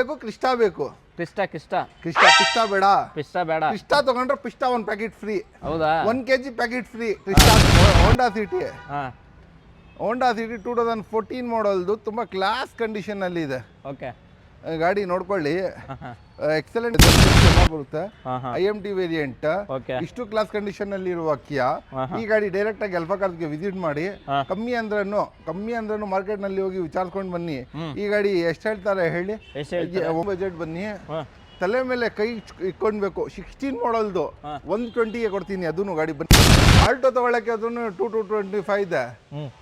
ಬೇಕು ಕ್ರಿಸ್ಟಾ ಬೇಕು Crysta Crysta ಬೇಡ ಕ್ರಿಸ್ಟಾ ತಗೊಂಡ್ರೆ ಪಿಸ್ಟಾ 1 ಪ್ಯಾಕೆಟ್ ಫ್ರೀ ಹೌದಾ 1 kg packet free Crysta Honda City ಹಾ 2014 ಮಾಡಲ್ದು ತುಂಬಾ ಕ್ಲಾಸ್ ಕಂಡೀಷನ್ ಅಲ್ಲಿ ಇದೆ ಓಕೆ ಗಾಡಿ ನೋಡ್ಕೊಳ್ಳಿ ಎಕ್ಸಲೆಂಟ್ ಬರುತ್ತೆ IMT ವೇರಿಯಂಟ್ ಇಷ್ಟು ಕ್ಲಾಸ್ ಕಂಡೀಷನ್ ಅಲ್ಲಿ ಇರುವ ಕಿಯಾ ಈ ಗಾಡಿ ಡೈರೆಕ್ಟ್ ಆಗಿ ಅಲ್ಫಾ ಕಾರ್ಸ್ಗೆ ವಿಸಿಟ್ ಮಾಡಿ ಕಮ್ಮಿ ಅಂದ್ರೂ ಮಾರ್ಕೆಟ್ ನಲ್ಲಿ ಹೋಗಿ ವಿಚಾರಿಸ್ಕೊಂಡು ಬನ್ನಿ ಈ ಗಾಡಿ ಎಷ್ಟು ಹೇಳ್ತಾರೆ ಹೇಳಿ ಬಜೆಟ್ ಬನ್ನಿ ತಲೆ ಮೇಲೆ ಕೈ ಇಟ್ಕೊಳ್ಬೇಕು 16 ಮಾಡಲ್ದು 120ಗೆ ಕೊಡ್ತೀನಿ ಅದನ್ನು ಗಾಡಿ ಬನ್ನಿ ಆಲ್ಟೋ ತಗೊಳ್ಳಕ್ಕೆ ಅದನ್ನು 225 ಇದೆ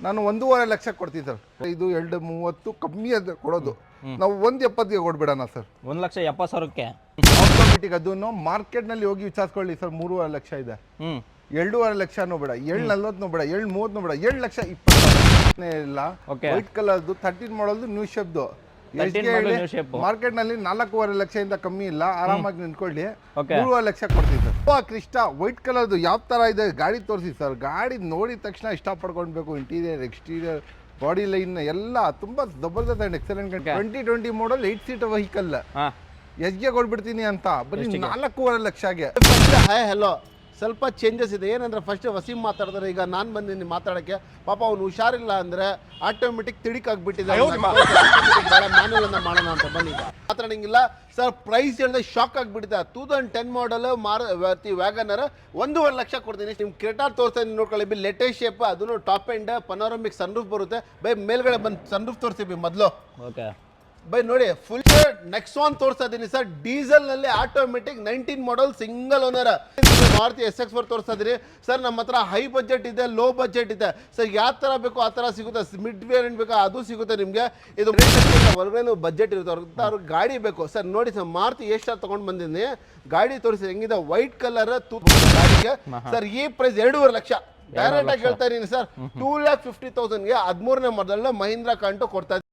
ನಾನು 1.5 ಲಕ್ಷ ಕೊಡ್ತೀನಿ ಸರ್ ಇದು 230 ಕಮ್ಮಿ ಅದ ಕೊಡೋದು ನಾವು 170ಗೆ ಕೊಡ್ಬಿಡೋಣ ಸರ್ 1,70,000ಕ್ಕೆ ಆಟೋಮೆಟಿಕ್ ಅದನ್ನು ಮಾರ್ಕೆಟ್ ನಲ್ಲಿ ಹೋಗಿ ವಿಚಾರಿಸ್ಕೊಳ್ಳಿ ಸರ್ 3.5 ಲಕ್ಷ ಇದೆ 2.5 ಲಕ್ಷನೂ ಬೇಡ 740 ಬೇಡ 730 ಬೇಡ 7 ಲಕ್ಷ 20 ಇಲ್ಲ ವೈಟ್ ಕಲರ್ದು 13 ಮಾಡಲ್ದು ನ್ಯೂ ಶೇಪ್ದು ಮಾರ್ಕೆಟ್ ನಲ್ಲಿ 4.5 ಲಕ್ಷದಿಂದ ಕಮ್ಮಿ ಇಲ್ಲ ಆರಾಮಾಗಿ ನಿಂತ್ಕೊಳ್ಳಿ 3.5 ಲಕ್ಷ ಕೊಡ್ತೀವಿ ಸರ್ ಕ್ರಿಸ್ಟಾ ವೈಟ್ ಕಲರ್ದು ಯಾವ ತರ ಇದೆ ಗಾಡಿ ತೋರಿಸಿ ಸರ್ ಗಾಡಿ ನೋಡಿದ ತಕ್ಷಣ ಇಷ್ಟ ಪಡ್ಕೊಳ್ಬೇಕು ಇಂಟೀರಿಯರ್ ಎಕ್ಸ್ಟೀರಿಯರ್ ಬಾಡಿ ಲೈನ್ ಎಲ್ಲ ತುಂಬಾ ಜಬರ್ದಸ್ತ್ and excellent 2020 model 8 seat vehicle ಎಸ್ಗೆ ಕೊಡ್ಬಿಡ್ತೀನಿ ಅಂತ ಬರೀ 4.5 ಲಕ್ಷಗೆ ಹಾಯ್ ಹಲೋ ಸ್ವಲ್ಪ ಚೇಂಜಸ್ ಇದೆ ಏನಂದ್ರೆ ಫಸ್ಟ್ ವಸೀಂ ಮಾತಾಡಿದ್ರೆ ಈಗ ನಾನು ಬಂದಿನಿ ಮಾತಾಡೋಕ್ಕೆ ಪಾಪ ಅವ್ನು ಹುಷಾರಿಲ್ಲ ಅಂದರೆ ಆಟೋಮೆಟಿಕ್ ತಿಡಿಕಾಗ್ಬಿಟ್ಟಿದೆ ಮ್ಯಾನುವಲ್ ಮಾಡೋಣ ಅಂತ ಬನ್ನಿ ಮಾತಾಡಂಗಿಲ್ಲ ಸರ್ ಪ್ರೈಸ್ ಹೇಳಿದ್ರೆ ಶಾಕ್ ಆಗಿಬಿಟ್ಟಿದೆ 2010 ಮಾಡಲ್ ವ್ಯಾಗನರ್ 1.5 ಲಕ್ಷ ಕೊಡ್ತೀನಿ ನಿಮ್ಮ ಕ್ರೆಟಾ ತೋರಿಸ್ತಾ ನೋಡ್ಕೊಳ್ಳಿ ಲೇಟೆಸ್ಟ್ ಶೇಪ್ ಅದನ್ನು ಟಾಪ್ ಎಂಡ್ ಪನೋರಮಿಕ್ ಸನ್ರೂಫ್ ಬರುತ್ತೆ ಬೈ ಮೇಲ್ಗಡೆ ಬಂದು ಸನ್ರೂಫ್ ತೋರಿಸಿ ಮೊದಲು ಓಕೆ ಬೈ ನೋಡಿ ಫುಲ್ ನೆಕ್ಸಾನ್ ತೋರಿಸ್ತಾ ಇದ್ದೀನಿ ಸರ್ ಡೀಸೆಲ್ ನಲ್ಲಿ ಆಟೋಮೆಟಿಕ್ 19 ಮಾಡಲ್ ಸಿಂಗಲ್ ಓನರ್ ಮಾರುತಿ SX4 ತೋರಿಸ್ತಾ ಇದ್ದೀನಿ ಸರ್ ನಮ್ಮ ಹತ್ರ ಹೈ ಬಜೆಟ್ ಇದೆ ಲೋ ಬಜೆಟ್ ಇದೆ ಸರ್ ಯಾವ ತರ ಬೇಕು ಆ ತರ ಸಿಗುತ್ತೆ ಮಿಡ್ ವೇರಿಯಂಟ್ ಬೇಕು ಅದು ಸಿಗುತ್ತೆ ನಿಮಗೆ ಇದು ಹೊರಗಡೆ ಬಜೆಟ್ ಇರುತ್ತೆ ಅವ್ರಿಗೆ ಗಾಡಿ ಬೇಕು ಸರ್ ನೋಡಿ ಸರ್ ಮಾರುತಿ ಎಷ್ಟು ತಗೊಂಡು ಬಂದಿದ್ದೀನಿ ಗಾಡಿ ತೋರಿಸಿ ಹೆಂಗಿದೆ ವೈಟ್ ಕಲರ್ ಗಾಡಿಗೆ ಸರ್ ಈ ಪ್ರೈಸ್ 2.5 ಲಕ್ಷ ಡೈರೆಕ್ಟ್ ಆಗಿ ಹೇಳ್ತಾ ಇದೀನಿ ಸರ್ 2,50,000ಗೆ 13ನೇ ಮಾಡಲ್ ಮಹೀಂದ್ರಾ ಕಾಂಟೋ ಕೊಡ್ತಾ ಇದ್ದೀನಿ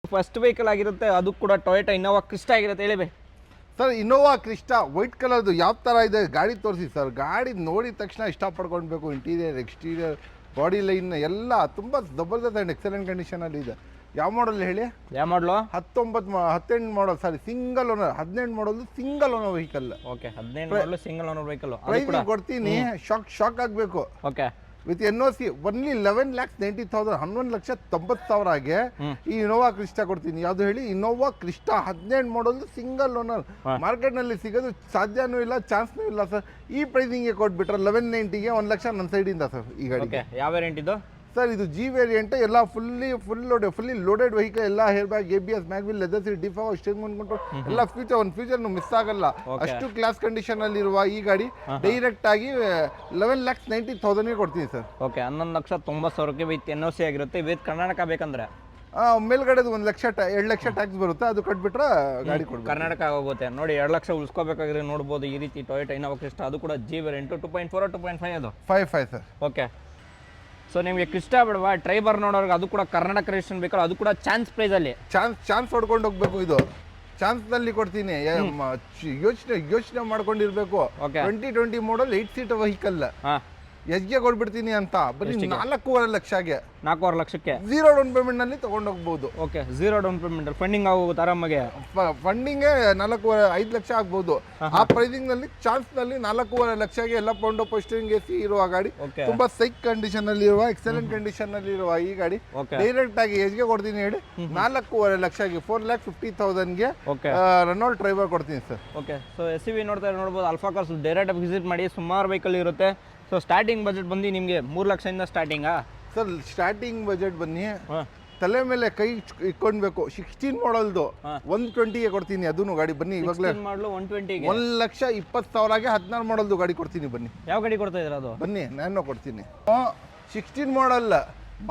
ಫಸ್ಟ್ ವೆಹಿಕಲ್ ಆಗಿರುತ್ತೆ ಅದು ಕೂಡ ಟೊಯೋಟಾ ಇನ್ನೋವಾ ಕ್ರಿಸ್ಟಾ ಆಗಿರುತ್ತೆ ಹೇಳಿ ಸರ್ ಇನ್ನೋವಾ ಕ್ರಿಸ್ಟಾ ವೈಟ್ ಕಲರ್ದು ಯಾವ ಥರ ಇದೆ ಗಾಡಿ ತೋರಿಸಿ ಸರ್ ಗಾಡಿ ನೋಡಿದ ತಕ್ಷಣ ಇಷ್ಟ ಪಡ್ಕೊಳ್ಬೇಕು ಇಂಟೀರಿಯರ್ ಎಕ್ಸ್ಟೀರಿಯರ್ ಬಾಡಿ ಲೈನ್ ಎಲ್ಲ ತುಂಬ ಜಬರ್ದಸ್ತ್ ಆ್ಯಂಡ್ ಎಕ್ಸಲೆಂಟ್ ಕಂಡೀಷನಲ್ಲಿ ಇದೆ ಯಾವ ಮಾಡಲ್ ಹೇಳಿ ಯಾವ model 18 model sorry single owner 18 model single owner vehicle okay 18 model single owner vehicle price ಕೊಡ್ತೀನಿ ಶಾಕ್ ಆಗಬೇಕು ಓಕೆ ವಿತ್ NOC ಒನ್ಲಿ 11,90,000 11,90,000ಗೆ ಈ ಇನೋವಾ ಕ್ರಿಸ್ಟಾ ಕೊಡ್ತೀನಿ ಯಾವ್ದು ಹೇಳಿ Innova Crysta 18 model single owner market ನಲ್ಲಿ ಸಿಗೋದು ಸಾಧ್ಯನೂ ಇಲ್ಲ ಚಾನ್ಸ್ನೂ ಇಲ್ಲ ಸರ್ ಈ ಪ್ರೈಸಿಂಗ್ಗೆ ಕೊಟ್ಬಿಟ್ರೆ 1190ಗೆ 1 ಲಕ್ಷ ನನ್ನ ಸೈಡಿಂದ ಸರ್ ಈ ಗಾಡಿ ಯಾವ ವೇರಿಯಂಟ್ ಇದು ಸರ್ ಇದು G ವೇರಿಯಂಟ್ ಎಲ್ಲ ಫುಲ್ಲಿ ಲೋಡೆಡ್ ವೆಹಿಕಲ್ ಎಲ್ಲ air bag ABS mag wheel leather seat defog steering control ಎಲ್ಲ ಫ್ಯೂಚರ್ ಮಿಸ್ ಆಗಲ್ಲ ಅಷ್ಟು ಕ್ಲಾಸ್ ಕಂಡೀಷನ್ ಅಲ್ಲಿ ಇರುವ ಈ ಗಾಡಿ ಡೈರೆಕ್ಟ್ ಆಗಿ 11,90,000ಗೆ ಕೊಡ್ತೀನಿ ಸರ್ ಓಕೆ 11,90,000ಕ್ಕೆ ವಿತ್ NOC ಆಗಿರುತ್ತೆ ವಿತ್ ಕರ್ನಾಟಕ ಬೇಕಂದ್ರೆ ಮೇಲ್ಗಡೆದು 1 ಲಕ್ಷ 2 ಲಕ್ಷ ಟ್ಯಾಕ್ಸ್ ಬರುತ್ತೆ ಅದು ಕಟ್ಬಿಟ್ರೆ ಗಾಡಿ ಕೊಡ್ಬೇಕು ಕರ್ನಾಟಕ ಹೋಗುತ್ತೆ ನೋಡಿ 2 ಲಕ್ಷ ಉಳಿಸ್ಕೋಬೇಕಾದ್ರೆ ನೋಡ್ಬೋದು ಈ ರೀತಿ ಟೊಯೋಟಾ ಇನ್ನೋವಾ ಕ್ರಿಸ್ಟಾ ಅದು ಕೂಡ G ವೇರಿಯಂಟ್ 2.4 2.5 ಅದು 5 ಸರ್ ಓಕೆ ಸೊ ನಿಮಗೆ ಕ್ರಿಸ್ಟಾ ಬಿಡುವ ಟ್ರೈಬರ್ ನೋಡೋರ್ಗೆ ಅದು ಕೂಡ ಕರ್ನಾಟಕ ರಿಜಿಸ್ಟ್ರೇಷನ್ ಬೇಕಲ್ಲ ಅದು ಕೂಡ ಚಾನ್ಸ್ ಪ್ರೈಸಲ್ಲಿ ಚಾನ್ಸ್ ಹೊಡ್ಕೊಂಡು ಹೋಗ್ಬೇಕು ಇದು ಚಾನ್ಸ್ನಲ್ಲಿ ಕೊಡ್ತೀನಿ ಯೋಚನೆ ಮಾಡ್ಕೊಂಡಿರ್ಬೇಕು 2020 ಮಾಡಲ್ 8 ಸೀಟ್ ವೆಹಿಕಲ್ ಎಸ್ಗೆ ಕೊಡ್ಬಿಡ್ತೀನಿ ಅಂತ ಬರೀ 4.5 ಲಕ್ಷಗೆ 4.5 ಲಕ್ಷಕ್ಕೆ ಝೀರೋ ಡೌನ್ ಪೇಮೆಂಟ್ ನಲ್ಲಿ ತಗೊಂಡೋಗ್ಬೋದು okay zero down payment funding ಆಗೋಗುತ್ತೆ ಆರಾಮಾಗೆ ಫಂಡಿಂಗ್ 5 ಲಕ್ಷ ಆಗ್ಬೋದು ಆ ಪ್ರೈಸಿಂಗ್ ನಲ್ಲಿ ಚಾನ್ಸ್ ನಲ್ಲಿ 4.5 ಲಕ್ಷಗೆ ಎಲ್ಲ ಪೌಂಡೋ ಪೋಸ್ಟರಿಂಗ್ AC ಇರುವ ಗಾಡಿ ತುಂಬಾ ಸೈಕ್ ಕಂಡೀಷನ್ ಅಲ್ಲಿ ಇರುವ ಎಕ್ಸಲೆಂಟ್ ಕಂಡೀಷನ್ ಅಲ್ಲಿ ಇರುವ ಈ ಗಾಡಿ ಡೈರೆಕ್ಟ್ ಆಗಿ ಎಸ್ಗೆ ಕೊಡ್ತೀನಿ ಹೇಳಿ 4.5 ಲಕ್ಷಗೆ 4,50,000ಗೆ ರೆನಾಲ್ಟ್ ಡ್ರೈವರ್ ಕೊಡ್ತೀನಿ ಸರ್ ಓಕೆ ಸೊ SUV ನೋಡ್ಬೋದು ಅಲ್ಫಾ ಕಾರ್ಸ್ ಡೈರೆಕ್ಟ್ ಆಗಿ ವಿಸಿಟ್ ಮಾಡಿ ಸುಮಾರು ವೆಹಿಕಲ್ ಇರುತ್ತೆ ಸೊ ಸ್ಟಾರ್ಟಿಂಗ್ ಬಜೆಟ್ ಬಂದು ನಿಮಗೆ 3 ಲಕ್ಷದಿಂದ ಸ್ಟಾರ್ಟಿಂಗಾ ಸರ್ ಸ್ಟಾರ್ಟಿಂಗ್ ಬಜೆಟ್ ಬನ್ನಿ ತಲೆ ಮೇಲೆ ಕೈ ಇಟ್ಕೊಳ್ಬೇಕು 16 ಮಾಡಲ್ದು 120ಗೆ ಕೊಡ್ತೀನಿ ಅದನ್ನು ಗಾಡಿ ಬನ್ನಿ ಇವಾಗಲೇ 1,20,000ಗೆ 16 ಮಾಡಲ್ದು ಗಾಡಿ ಕೊಡ್ತೀನಿ ಬನ್ನಿ ಯಾವ ಗಾಡಿ ಕೊಡ್ತಾ ಇದ್ದೀರಾ ಅದು ಬನ್ನಿ ನಾನು ಕೊಡ್ತೀನಿ 16 ಮಾಡಲ್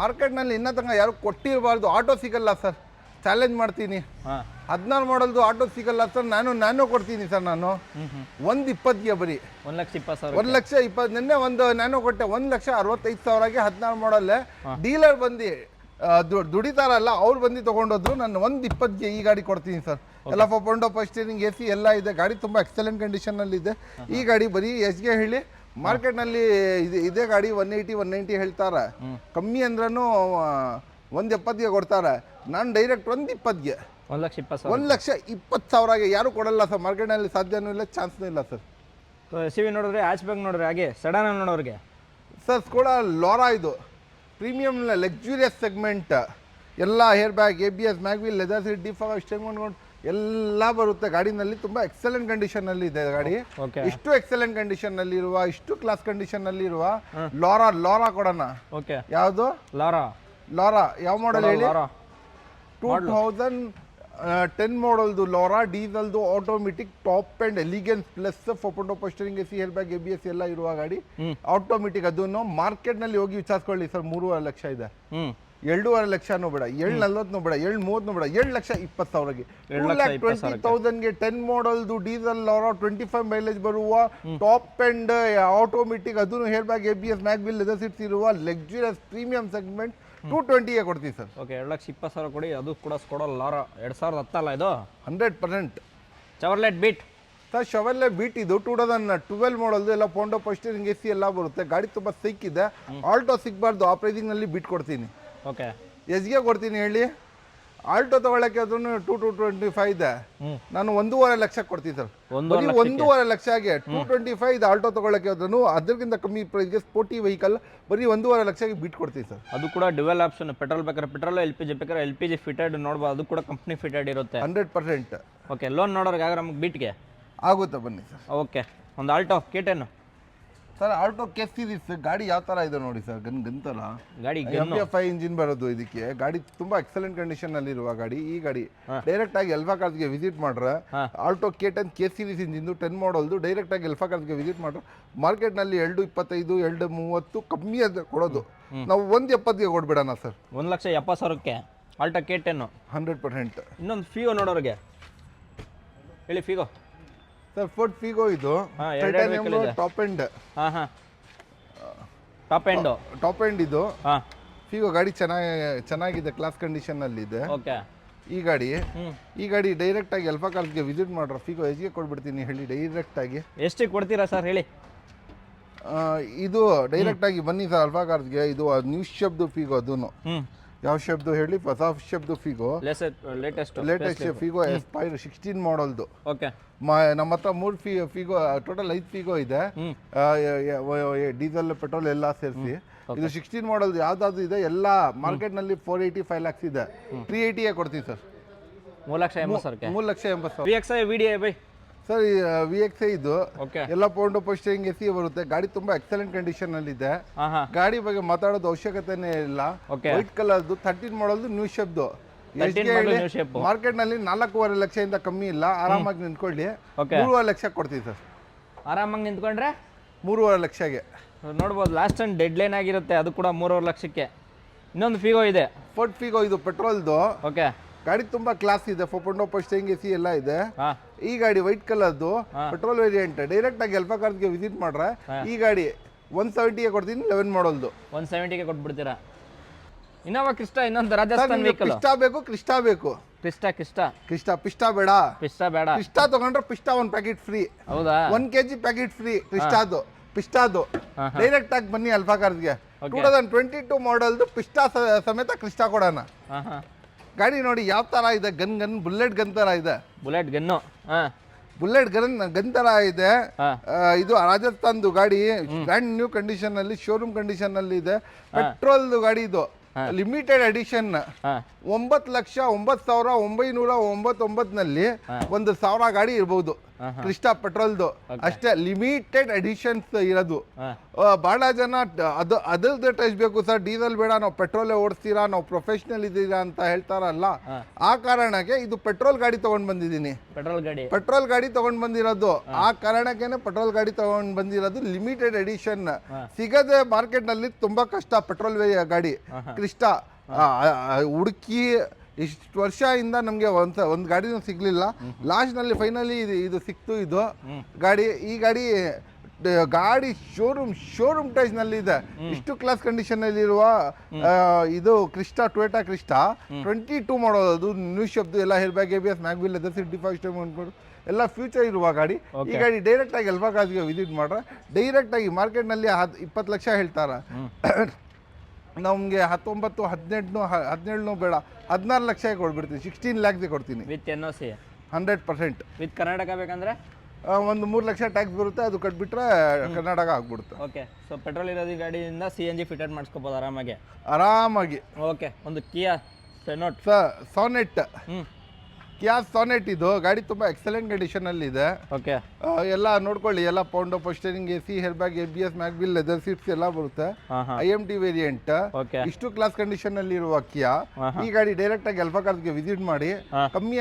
ಮಾರ್ಕೆಟ್ ನಲ್ಲಿ ಇನ್ನ ತನಕ ಯಾರು ಕೊಟ್ಟಿರಬಾರ್ದು ಆಟೋ ಸಿಗಲ್ಲ ಸರ್ ಚಾಲೆಂಜ್ ಮಾಡ್ತೀನಿ 16 ಮಾಡಲ್ದು ಆಟೋ ಸಿಗಲ್ಲ ಸರ್ ನಾನು ಕೊಡ್ತೀನಿ ಸರ್ ನಾನು 120ಗೆ ಬರೀ 1,20,000 ನಿನ್ನೆ ಒಂದು ನಾನು ಕೊಟ್ಟೆ 1,65,000ಗೆ 16 ಮಾಡಲ್ ಡೀಲರ್ ಬಂದು ದುಡಿತಾರಲ್ಲ ಅವ್ರು ಬಂದು ತಗೊಂಡೋದ್ರು ನಾನು 120ಗೆ ಈ ಗಾಡಿ ಕೊಡ್ತೀನಿ ಸರ್ ಎಲ್ಲ ಪೌಂಡೋ ಸ್ಟೀರಿಂಗ್ AC ಎಲ್ಲ ಇದೆ ಗಾಡಿ ತುಂಬಾ ಎಕ್ಸಲೆಂಟ್ ಕಂಡೀಷನ್ ಅಲ್ಲಿ ಇದೆ ಈ ಗಾಡಿ ಬರೀ ಎಸ್ಗೆ ಹೇಳಿ ಮಾರ್ಕೆಟ್ ನಲ್ಲಿ ಇದೇ ಗಾಡಿ 180 190 ಹೇಳ್ತಾರೆ ಕಮ್ಮಿ ಅಂದ್ರೂ 170ಗೆ ಕೊಡ್ತಾರೆ, ನಾನು ಡೈರೆಕ್ಟ್ 120ಗೆ 1,20,000 1,20,000ಗೆ ಯಾರು ಕೊಡಲ್ಲ ಸರ್. ಮಾರ್ಕೆಟ್ನಲ್ಲಿ ಸಾಧ್ಯನೂ ಇಲ್ಲ, ಚಾನ್ಸ್ನೂ ಇಲ್ಲ ಸರ್. ಎಸ್ ವಿ ನೋಡಿದ್ರೆ ಹ್ಯಾಚ್ ಬ್ಯಾಗ್ ನೋಡ್ರಿ, ಹಾಗೆ ಸಡನ್ ನೋಡೋರಿಗೆ ಸರ್ ಸ್ಕೋಡಾ ಲೋರಾ ಇದು ಪ್ರೀಮಿಯಂ ಲಕ್ಸುರಿಯಸ್ ಸೆಗ್ಮೆಂಟ್, ಎಲ್ಲ air bag, ABS, mag wheel, leather seat, defog, steering ಎಲ್ಲ ಬರುತ್ತೆ ಗಾಡಿನಲ್ಲಿ. ತುಂಬ ಎಕ್ಸಲೆಂಟ್ ಕಂಡೀಷನಲ್ಲಿ ಇದೆ ಗಾಡಿ. ಇಷ್ಟು ಎಕ್ಸಲೆಂಟ್ ಕಂಡೀಷನ್ನಲ್ಲಿ ಇರುವ, ಇಷ್ಟು ಕ್ಲಾಸ್ ಕಂಡೀಷನ್ನಲ್ಲಿ ಇರುವ ಲೋರಾ ಕೊಡೋಣ. ಓಕೆ, ಯಾವುದು ಲೋರಾ ಯಾವ ಮಾಡೆಲ್ ಹೇಳಿ? 2010 ಮಾಡೆಲ್ದು ಲೋರಾ, ಡೀಸೆಲ್ದು, automatic, top end elegance plus 4.0 power steering, AC, air bag, ABS ಎಲ್ಲ ಇರುವ ಗಾಡಿ. ಆಟೋಮೆಟಿಕ್. ಅದನ್ನು ಮಾರ್ಕೆಟ್ನಲ್ಲಿ ಹೋಗಿ ವಿಚಾರಿಸ್ಕೊಳ್ಳಿ ಸರ್, 3.5 ಲಕ್ಷ ಇದೆ. 2.5 ಲಕ್ಷನೂ ಬೇಡ, 7.40 ಬೇಡ, 7.30 ಬೇಡ, 7,20,000ಗೆ 2,20,000ಗೆ 10 ಮಾಡೆಲ್ದು ಡೀಸೆಲ್ ಲೋರಾ, 25 ಮೈಲೇಜ್ ಬರುವ ಟಾಪ್ ಆ್ಯಂಡ್ ಆಟೋಮೆಟಿಕ್, ಅದನ್ನು hair bag, ABS, mag wheel, leather seats ಇರುವ ಲಕ್ಸುರಿಯಸ್ ಪ್ರೀಮಿಯಂ ಸೆಗ್ಮೆಂಟ್ 220ಗೆ ಕೊಡ್ತೀವಿ ಸರ್. ಓಕೆ, 2,20,000 ಕೊಡಿ. ಅದು ಕೂಡ ಸ್ಕೋಡಾ ಲಾರಾ 2010 ಅಲ್ಲ ಇದು? 100%. ಚೆವರ್ಲೆಟ್ ಬೀಟ್ ಸರ್, ಶೆವರ್ಲೆ ಬೀಟ್ ಇದು 2012 ಮಾಡಲ್ದು, ಎಲ್ಲ ಪೌಂಡೋ ಪೋಸ್ಟರಿಂಗ್, AC ಎಲ್ಲ ಬರುತ್ತೆ. ಗಾಡಿ ತುಂಬ ಸಿಕ್ಕಿದೆ. ಆಲ್ಟೋ ಸಿಗಬಾರ್ದು, ಆ ಪ್ರೈಸಿಂಗ್ನಲ್ಲಿ ಬೀಟ್ ಕೊಡ್ತೀನಿ. ಓಕೆ, ಎಸ್ಗೆ ಕೊಡ್ತೀನಿ ಹೇಳಿ? ಆಲ್ಟೋ ತಗೊಳ್ಳೋಕ್ಕೆ ಅದೂ 225 ಇದೆ, ನಾನು 1.5 ಲಕ್ಷಕ್ಕೆ ಕೊಡ್ತೀನಿ ಸರ್. 1.5 ಲಕ್ಷಗೆ 225 ಇದೆ ಆಲ್ಟೋ ತಗೊಳ್ಳೋಕ್ಕೆ, ಅದನ್ನು ಅದಕ್ಕಿಂತ ಕಮ್ಮಿ ಪ್ರೈಸ್ಗೆ ಸ್ಪೋರ್ಟಿ ವೆಹಿಕಲ್ ಬರೀ 1.5 ಲಕ್ಷಕ್ಕೆ ಬೀಟ್ ಕೊಡ್ತೀವಿ ಸರ್. ಅದು ಕೂಡ ಡ್ಯುವೆಲ್ ಆಪ್ಷನ್, ಪೆಟ್ರೋಲ್ ಬೇಕಾದ್ರೆ ಪೆಟ್ರೋಲ್, LPG ಬೇಕಾದ್ರೆ LPG ಫಿಟೆಡ್ ನೋಡ್ಬೋದು. ಅದು ಕೂಡ ಕಂಪ್ನಿ ಫಿಟೆಡ್ ಇರುತ್ತೆ. 100%. ಓಕೆ, ಲೋನ್ ನೋಡೋರಿಗೆ ಆಗ ನಮ್ಗೆ ಬೀಟ್ಗೆ ಆಗುತ್ತೆ ಬನ್ನಿ ಸರ್. ಓಕೆ, ಒಂದು Alto K10 sir. Alto K series ಗಾಡಿ ಯಾವ ಥರ ಇದೆ ನೋಡಿ ಸರ್, ಗಂತರ ಗಾಡಿ MF5 ಇಂಜಿನ್ ಬರೋದು ಇದಕ್ಕೆ. ಗಾಡಿ ತುಂಬಾ ಎಕ್ಸಲೆಂಟ್ ಕಂಡೀಷನ್ ಇರುವ ಗಾಡಿ. ಈ ಗಾಡಿ ಡೈರೆಕ್ಟ್ ಆಗಿ ಎಲ್ಫಾ ಕಾರ್ಸ್ಗೆ ವಿಸಿಟ್ ಮಾಡ್ರೆ, Alto K10 K series engine 10 ಮಾಡಲ್ದು ಡೈರೆಕ್ಟ್ ಆಗಿ ಎಲ್ಫಾ ಕಾರ್ಸ್ಗೆ ವಿಸಿಟ್ ಮಾಡ್ರೆ ಮಾರ್ಕೆಟ್ನಲ್ಲಿ 2.25, 2.30 ಕಮ್ಮಿ ಅದು ಕೊಡೋದು. ನಾವು 1.70ಗೆ ಕೊಡ್ಬಿಡೋಣ ಸರ್. 1,70,000ಕ್ಕೆ Alto K10 100%. ಇನ್ನೊಂದು ಫಿಗೋ ನೋಡೋರಿಗೆ ಹೇಳಿ. ಫಿಗೋ ಸರ್, ಫೋರ್ಡ್ ಫಿಗೋ ಇದು ಟಾಪ್ ಎಂಡ್. ಟಾಪ್ ಎಂಡ್ ಇದು ಫಿಗೋ ಗಾಡಿ ಚೆನ್ನಾಗಿದೆ, ಕ್ಲಾಸ್ ಕಂಡೀಷನ್ ಅಲ್ಲಿ ಇದೆ. ಈ ಗಾಡಿ ಡೈರೆಕ್ಟ್ ಆಗಿ ಎಲ್ಫಾ ಕಾರ್ಸ್ಗೆ ವಿಸಿಟ್ ಮಾಡ್ರ ಫಿಗೋ ಎಸ್ಗೆ ಕೊಡ್ಬಿಡ್ತೀನಿ ಹೇಳಿ. ಡೈರೆಕ್ಟ್ ಆಗಿ ಎಷ್ಟು ಕೊಡ್ತೀರಾ ಸರ್ ಹೇಳಿ? ಇದು ಡೈರೆಕ್ಟ್ ಆಗಿ ಬನ್ನಿ ಸರ್ ಅಲ್ಫಾ ಕಾರ್ಸ್ಗೆ. ಇದು ನ್ಯೂ ಶೇಪ್ದು ಫಿಗೋ. ಅದನ್ನು ಯಾವ ಶೇಪ್ದು ಹೇಳಿ? ಹೊಸ ಶೇಪ್ದು ಫಿಗೋ, ಲೇಟೆಸ್ಟ್ ಫಿಗೋ ಎಸ್ಪೈರ್ 16 ಮಾಡಲ್ದು. ನಮ್ಮ ಹತ್ರ 3 ಫಿಗೋ, ಟೋಟಲ್ 5 ಫಿಗೋ ಇದೆ, ಡೀಸೆಲ್ ಪೆಟ್ರೋಲ್ ಎಲ್ಲ ಸೇರಿಸಿ. ಇದು 16 ಮಾಡಲ್ ಯಾವ್ದಾದ್ರು ಇದೆ, ಎಲ್ಲ ಮಾರ್ಕೆಟ್ ನಲ್ಲಿ 485 lakhs ಇದೆ. 380ಗೆ ಕೊಡ್ತೀವಿ ಸರ್. 3,80,000 ಸರ್. VXI ಇದು ಎಲ್ಲ ಪೌಂಡೋ ಪೋಸ್ಟರಿಂಗ್, AC ಬರುತ್ತೆ. ಗಾಡಿ ತುಂಬಾ ಎಕ್ಸಲೆಂಟ್ ಕಂಡೀಷನ್ ಅಲ್ಲಿ ಇದೆ. ಗಾಡಿ ಬಗ್ಗೆ ಮಾತಾಡೋದು ಅವಶ್ಯಕತೆನೇ ಇಲ್ಲ. ವೈಟ್ ಕಲರ್ದು 13 ಮಾಡಲ್ದು ನ್ಯೂ ಶೇಪ್ದು. ಮಾರ್ಕೆಟ್ ನಲ್ಲಿ 4.5 ಲಕ್ಷದಿಂದ ಕಮ್ಮಿ ಇಲ್ಲ. ಆರಾಮಾಗಿ ನಿಂತ್ಕೊಳ್ಳಿ. 3.5 ಲಕ್ಷ ಕೊಡ್ತೀವಿ ಸರ್. ಆರಾಮಾಗಿ ನಿಂತ್ಕೊಂಡ್ರೆ 3.5 ಲಕ್ಷಗೆ ನೋಡ್ಬೋದು. ಲಾಸ್ಟ್ ಟೈಮ್ ಡೆಡ್ ಲೈನ್ ಆಗಿರುತ್ತೆ, ಅದು ಕೂಡ 3.5 ಲಕ್ಷಕ್ಕೆ. ಇನ್ನೊಂದು ಫಿಗೋ ಇದೆ, ಫೋರ್ಡ್ ಫಿಗೋ. ಇದು ಪೆಟ್ರೋಲ್ದು. ಗಾಡಿ ತುಂಬಾ ಕ್ಲಾಸ್ ಇದೆ. 4.0 ಪೋಸ್ಟರಿಂಗ್, AC ಎಲ್ಲ ಇದೆ. ಈ ಗಾಡಿ ವೈಟ್ ಕಲರ್ದು ಪೆಟ್ರೋಲ್ ವೇರಿಯಂಟ್. ಡೈರೆಕ್ಟ್ ಆಗಿ ಎಲ್ಫಾ ಕಾರ್ಸ್ಗೆ ವಿಸಿಟ್ ಮಾಡ್ರೆ ಈ ಗಾಡಿ 170ಗೆ ಕೊಡ್ತೀನಿ. 11 ಮಾಡಲ್ದು 170ಗೆ ಕೊಟ್ಬಿಡ್ತೀರಾ. ಇನ್ನೋವಾ ಕ್ರಿಸ್ಟಾ, ಇನ್ನೊಂದು ರಾಜಸ್ಥಾನ್ ವೆಹಿಕಲ್. ಕ್ರಿಸ್ಟಾ ಬೇಕು? ಕ್ರಿಸ್ಟಾ ಬೇಡ. ಕ್ರಿಸ್ಟಾ ತಗೊಂಡ್ರೆ ಪಿಸ್ಟಾ 1 ಪ್ಯಾಕೆಟ್ ಫ್ರೀ. ಹೌದಾ? 1 kg ಪ್ಯಾಕೆಟ್ ಫ್ರೀ ಪಿಸ್ಟಾದು. ಡೈರೆಕ್ಟ್ ಆಗಿ ಬನ್ನಿ ಅಲ್ಫಾ ಕಾರ್ಸ್ಗೆ. 2022 ಮಾಡಲ್ದು ಪಿಸ್ಟಾ ಸಮೇತ ಕ್ರಿಸ್ಟಾ ಕೊಡೋಣ. ಗಾಡಿ ನೋಡಿ ಯಾವ ತರ ಇದೆ, ಬುಲೆಟ್ ಗನ್ ತರ ಇದೆ. ಬುಲೆಟ್ ಗನ್ ತರ ಇದೆ. ಇದು ರಾಜಸ್ಥಾನ್ದು ಗಾಡಿ, ಬ್ರ್ಯಾಂಡ್ ನ್ಯೂ ಕಂಡೀಷನ್ ಅಲ್ಲಿ, ಶೋರೂಮ್ ಕಂಡೀಷನ್ ಅಲ್ಲಿ ಇದೆ. ಪೆಟ್ರೋಲ್ದು ಗಾಡಿ ಇದು, ಲಿಮಿಟೆಡ್ ಎಡಿಷನ್. 9,09,999 ನಲ್ಲಿ 1,000 ಗಾಡಿ ಇರಬಹುದು. ಕ್ರಿಸ್ಟಾ ಪೆಟ್ರೋಲ್ದು ಅಷ್ಟೇ, ಲಿಮಿಟೆಡ್ ಎಡಿಷನ್ಸ್ ಇರೋದು. ಬಹಳ ಜನ ಅದ್ರದ್ದು ಟೆಸ್ಟ್ ಬೇಕು ಸರ್, ಡೀಸೆಲ್ ಬೇಡ, ನಾವು ಪೆಟ್ರೋಲೇ ಓಡಿಸ್ತೀರಾ, ನಾವು ಪ್ರೊಫೆಷನಲ್ ಇದ್ದೀರಾ ಅಂತ ಹೇಳ್ತಾರಲ್ಲ. ಆ ಕಾರಣಕ್ಕೆ ಇದು ಪೆಟ್ರೋಲ್ ಗಾಡಿ ತಗೊಂಡ್ ಬಂದಿದ್ದೀನಿ. ಪೆಟ್ರೋಲ್ ಗಾಡಿ ತಗೊಂಡ್ ಬಂದಿರೋದು ಆ ಕಾರಣಕ್ಕೇನೆ ಪೆಟ್ರೋಲ್ ಗಾಡಿ ತಗೊಂಡ್ ಬಂದಿರೋದು. ಲಿಮಿಟೆಡ್ ಎಡಿಷನ್ ಸಿಗದೆ ಮಾರ್ಕೆಟ್ ನಲ್ಲಿ ತುಂಬಾ ಕಷ್ಟ. ಪೆಟ್ರೋಲ್ ಗಾಡಿ ಕ್ರಿಸ್ಟಾ ಹುಡುಕಿ ಇಷ್ಟು ವರ್ಷದಿಂದ ನಮಗೆ ಒಂದು ಗಾಡಿನೂ ಸಿಗ್ಲಿಲ್ಲ. ಲಾಸ್ಟ್ ನಲ್ಲಿ ಫೈನಲಿ ಇದು ಸಿಕ್ತು. ಇದು ಗಾಡಿ, ಈ ಗಾಡಿ ಶೋರೂಮ್ ಟೈಸ್ ನಲ್ಲಿ ಇದೆ. ಇಷ್ಟು ಕ್ಲಾಸ್ ಕಂಡೀಷನ್ ಅಲ್ಲಿ ಇರುವ ಇದು ಕ್ರಿಸ್ಟಾ, ಟೊಯೋಟಾ ಕ್ರಿಸ್ಟಾ 22 ಮಾಡೋದು ನ್ಯೂ ಶೇಪ್ದು. ಎಲ್ಲ air bag, ABS, mag wheel, leather seat, defog steering ಎಲ್ಲ ಫ್ಯೂಚರ್ ಇರುವ ಗಾಡಿ. ಈ ಗಾಡಿ ಡೈರೆಕ್ಟ್ ಆಗಿ ಎಲ್ಫಾ ಕಾರ್ಸ್ಗೆ ವಿಸಿಟ್ ಮಾಡ್ರೆ ಡೈರೆಕ್ಟ್ ಆಗಿ ಮಾರ್ಕೆಟ್ ನಲ್ಲಿ 20 ಲಕ್ಷ ಹೇಳ್ತಾರ. ನಮಗೆ 19 17 ಬೇಡ 16 ಲಕ್ಷ ಕೊಡ್ಬಿಡ್ತೀನಿ. 16 ಲ್ಯಾಕ್ಸ್ ಕೊಡ್ತೀನಿ ವಿತ್ NOC 100%. ವಿತ್ ಕರ್ನಾಟಕ ಬೇಕಂದ್ರೆ ಒಂದು 3 ಲಕ್ಷ ಟ್ಯಾಕ್ಸ್ ಬರುತ್ತೆ, ಅದು ಕಟ್ಬಿಟ್ರೆ ಕರ್ನಾಟಕ ಆಗ್ಬಿಡುತ್ತೆ. ಓಕೆ. ಸೊ ಪೆಟ್ರೋಲ್ ಇರೋದು ಗಾಡಿಯಿಂದ CNG ಫಿಟೆಡ್ ಮಾಡಿಸ್ಕೋಬೋದು ಆರಾಮಾಗಿ. ಓಕೆ. ಒಂದು ಕಿಯಾ ಸೆನೋಟ್ ಸಾನೆಟ್, ಹ್ಞೂ ಕಿಯಾ ಸಾನೆಟ್ ಇದು ಗಾಡಿ ತುಂಬ ಎಕ್ಸಲೆಂಟ್ ಕಂಡೀಷನಲ್ಲಿ ಇದೆ. ಓಕೆ. ಎಲ್ಲ ನೋಡ್ಕೊಳ್ಳಿ, ಎಲ್ಲ ಪೌಂಡ್ power steering, AC, air bag, ABS, mag wheel, leather seats ಎಲ್ಲ ಬರುತ್ತೆ. IMT variant, okay. ಇಷ್ಟು ಕ್ಲಾಸ್ ಕಂಡೀಷನ್ ಅಲ್ಲಿ ಇರುವ ಕಿಯಾ ಈ ಗಾಡಿ ಡೈರೆಕ್ಟ್ ಆಗಿ ಅಲ್ಫಾ ಕಾರ್ಸ್ಗೆ ವಿಸಿಟ್ ಮಾಡಿ, ಕಮ್ಮಿ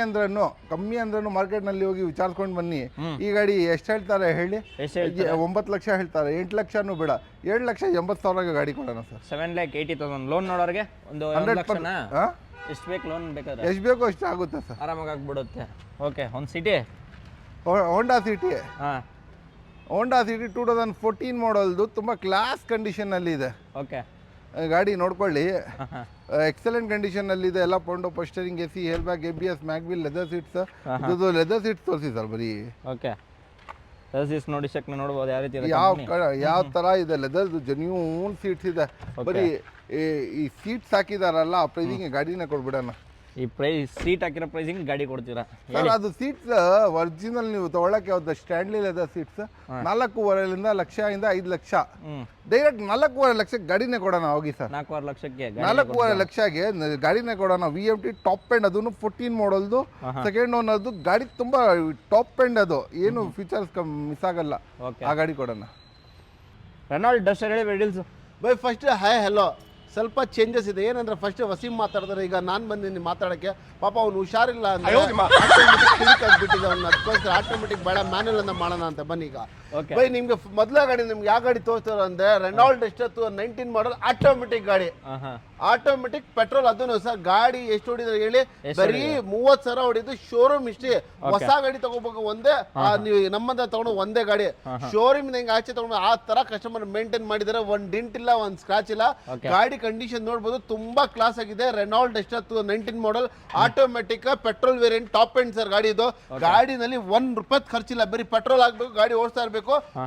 ಅಂದ್ರೂ ಮಾರ್ಕೆಟ್ ನಲ್ಲಿ ಹೋಗಿ ವಿಚಾರಿಸ್ಕೊಂಡು ಬನ್ನಿ. ಈ ಗಾಡಿ ಎಷ್ಟು ಹೇಳ್ತಾರೆ ಹೇಳಿ? 9 ಲಕ್ಷ ಹೇಳ್ತಾರೆ. 8 ಲಕ್ಷನೂ ಬೇಡ, 7,80,000 ಗಾಡಿ ಕೊಡೋಣ ಸರ್. 7,80,000 ಲೋನ್ ನೋಡೋರಿಗೆ ಒಂದು 1,00,000 ಎಷ್ಟು ಬೇಕು ಲೋನ್ ಬೇಕಾದ್ರೆ? ಎಷ್ಟು ಬೇಕೋ ಅಷ್ಟು ಆಗುತ್ತೆ ಸರ್, ಆರಾಮಾಗಿ ಆಗ್ಬಿಡುತ್ತೆ. ಓಕೆ. ಒಂದು ಸಿಟಿ ಹೋಂಡಾ ಸಿಟಿ, ಹಾಂ ಹೋಂಡಾ ಸಿಟಿ 2014 ಮಾಡಲ್ದು, ತುಂಬ ಕ್ಲಾಸ್ ಕಂಡೀಷನಲ್ಲಿ ಇದೆ. ಓಕೆ. ಗಾಡಿ ನೋಡ್ಕೊಳ್ಳಿ, ಹಾಂ ಎಕ್ಸಲೆಂಟ್ ಕಂಡೀಷನಲ್ಲಿದೆ. ಎಲ್ಲ ಪೌಂಡ್ power steering, AC, air bag, ABS, mag wheel, leather seats. ಇದು ಲೆದರ್ ಸೀಟ್ಸ್ ತೋರಿಸಿ ಸರ್ ಬರೀ. ಓಕೆ. ಸೀಟ್ಸ್ ನೋಡಿ ಚೆಕ್ ನೋಡ್ಬೋದು ಯಾವ ರೀತಿ ಯಾವ ಥರ ಇದೆ. ಲೆದರ್ದು ಜೆನ್ಯೂನ್ ಸೀಟ್ಸ್ ಇದೆ. ಬರೀ ಈ ಸೀಟ್ಸ್ ಹಾಕಿದಾರಲ್ಲ, ಆ ಪ್ರೈಸಿಂಗ್ ಗಾಡಿನ ಕೊಡ್ಬಿಡೋಣ. ಈ ಪ್ರೈಸ್ ಸೀಟ್ ಹಾಕಿರೋ ಪ್ರೈಸಿಂಗ್ ಗಾಡಿ ಕೊಡ್ತೀರಾ ಸರ್? ಅದು ಸೀಟ್ಸ್ ಒರಿಜಿನಲ್ ನೀವು ತಗೊಳಕ್ಕೆ ಯಾವ್ದು ಸ್ಟ್ಯಾಂಡ್ಲಿ ಲೆದರ್ ಸೀಟ್ಸ್ 4,500,000 ಲಕ್ಷದಿಂದ 5 ಲಕ್ಷ, ಡೈರೆಕ್ಟ್ 4,500,000 ಲಕ್ಷಕ್ಕೆ ಗಾಡಿನೇ ಕೊಡೋಣ. ಹೋಗಿ ಸರ್, 4,500,000 ಲಕ್ಷಕ್ಕೆ 4,500,000 ಲಕ್ಷಗೆ ಗಾಡಿನೇ ಕೊಡೋಣ. VMT ಟಾಪ್ ಎಂಡ್, ಅದನ್ನು 14 ಮಾಡಲ್ದು, ಸೆಕೆಂಡ್ ಓನರ್ದು ಗಾಡಿ. ತುಂಬಾ ಟಾಪ್ ಎಂಡ್, ಅದು ಏನು ಫೀಚರ್ಸ್ ಮಿಸ್ ಆಗಲ್ಲ. ಆ ಗಾಡಿ ಕೊಡೋಣ. ರೆನಾಲ್ಡ್ ಡಸ್ಟರ್ ಹೇಳಿ deals by. First hi hello, ಸ್ವಲ್ಪ ಚೇಂಜಸ್ ಇದೆ. ಏನಂದ್ರೆ ಫಸ್ಟ್ ವಸೀಂ ಮಾತಾಡಿದ್ರೆ, ಈಗ ನಾನು ಬಂದಿನಿ ಮಾತಾಡೋಕ್ಕೆ. ಪಾಪ ಅವ್ನು ಹುಷಾರಿಲ್ಲ ಅಂದ್ರೆ ಬಿಟ್ಟಿದೆ ಅವ್ನು, ಅದಕ್ಕೋಸ್ಕರ ಆಟೋಮೆಟಿಕ್ ಬೇಡ ಮ್ಯಾನುವಲ್ ಅಂತ ಮಾಡೋಣ ಅಂತ. ಬನ್ನಿ ಈಗ ಬೈ, ನಿಮ್ಗೆ ಮೊದಲ ಗಾಡಿ ನಿಮ್ಗೆ ಯಾವ ಗಾಡಿ ತೋರಿಸ್ತಾರೆ ಅಂದ್ರೆ ರೆನಾಲ್ಡ್ ಎಷ್ಟೊತ್ತು 19 ಮಾಡಲ್ ಆಟೋಮೆಟಿಕ್ ಗಾಡಿ, ಆಟೋಮೆಟಿಕ್ ಪೆಟ್ರೋಲ್. ಅದನ್ನು ಸರ್ ಗಾಡಿ ಎಷ್ಟು ಹೊಡಿದ್ರೆ ಹೇಳಿ? ಬರೀ 30,000 ಹೊಡಿದ್ದು. ಶೋರೂಮ್ ಇಷ್ಟೇ. ಹೊಸ ಗಾಡಿ ತಗೋಬೇಕು ಒಂದೇ, ನೀವು ನಮ್ಮಂತ ತಗೊಂಡು ಒಂದೇ ಗಾಡಿ. ಶೋರೂಮ್ ಹೆಂಗೆ ಆಚೆ ತಗೊಂಡು ಆ ತರ ಕಸ್ಟಮರ್ ಮೇಂಟೈನ್ ಮಾಡಿದ್ದಾರೆ. ಒಂದ್ ಡಿಂಟ್ ಇಲ್ಲ, ಒಂದ್ ಸ್ಕ್ರಾಚ್ ಇಲ್ಲ. ಗಾಡಿ ಕಂಡೀಷನ್ ನೋಡ್ಬೋದು, ತುಂಬಾ ಕ್ಲಾಸ್ ಆಗಿದೆ. ರೆನಾಲ್ಡ್ ಎಷ್ಟೊತ್ತು 19 model automatic petrol variant top end sir ಗಾಡಿ ಇದು. ಗಾಡಿನಲ್ಲಿ ₹1 ಖರ್ಚಿಲ್ಲ, ಬರೀ ಪೆಟ್ರೋಲ್ ಹಾಕ್ಬೇಕು, ಗಾಡಿ ಓಡಿಸ್ತಾ ಇರ್ಬೇಕು.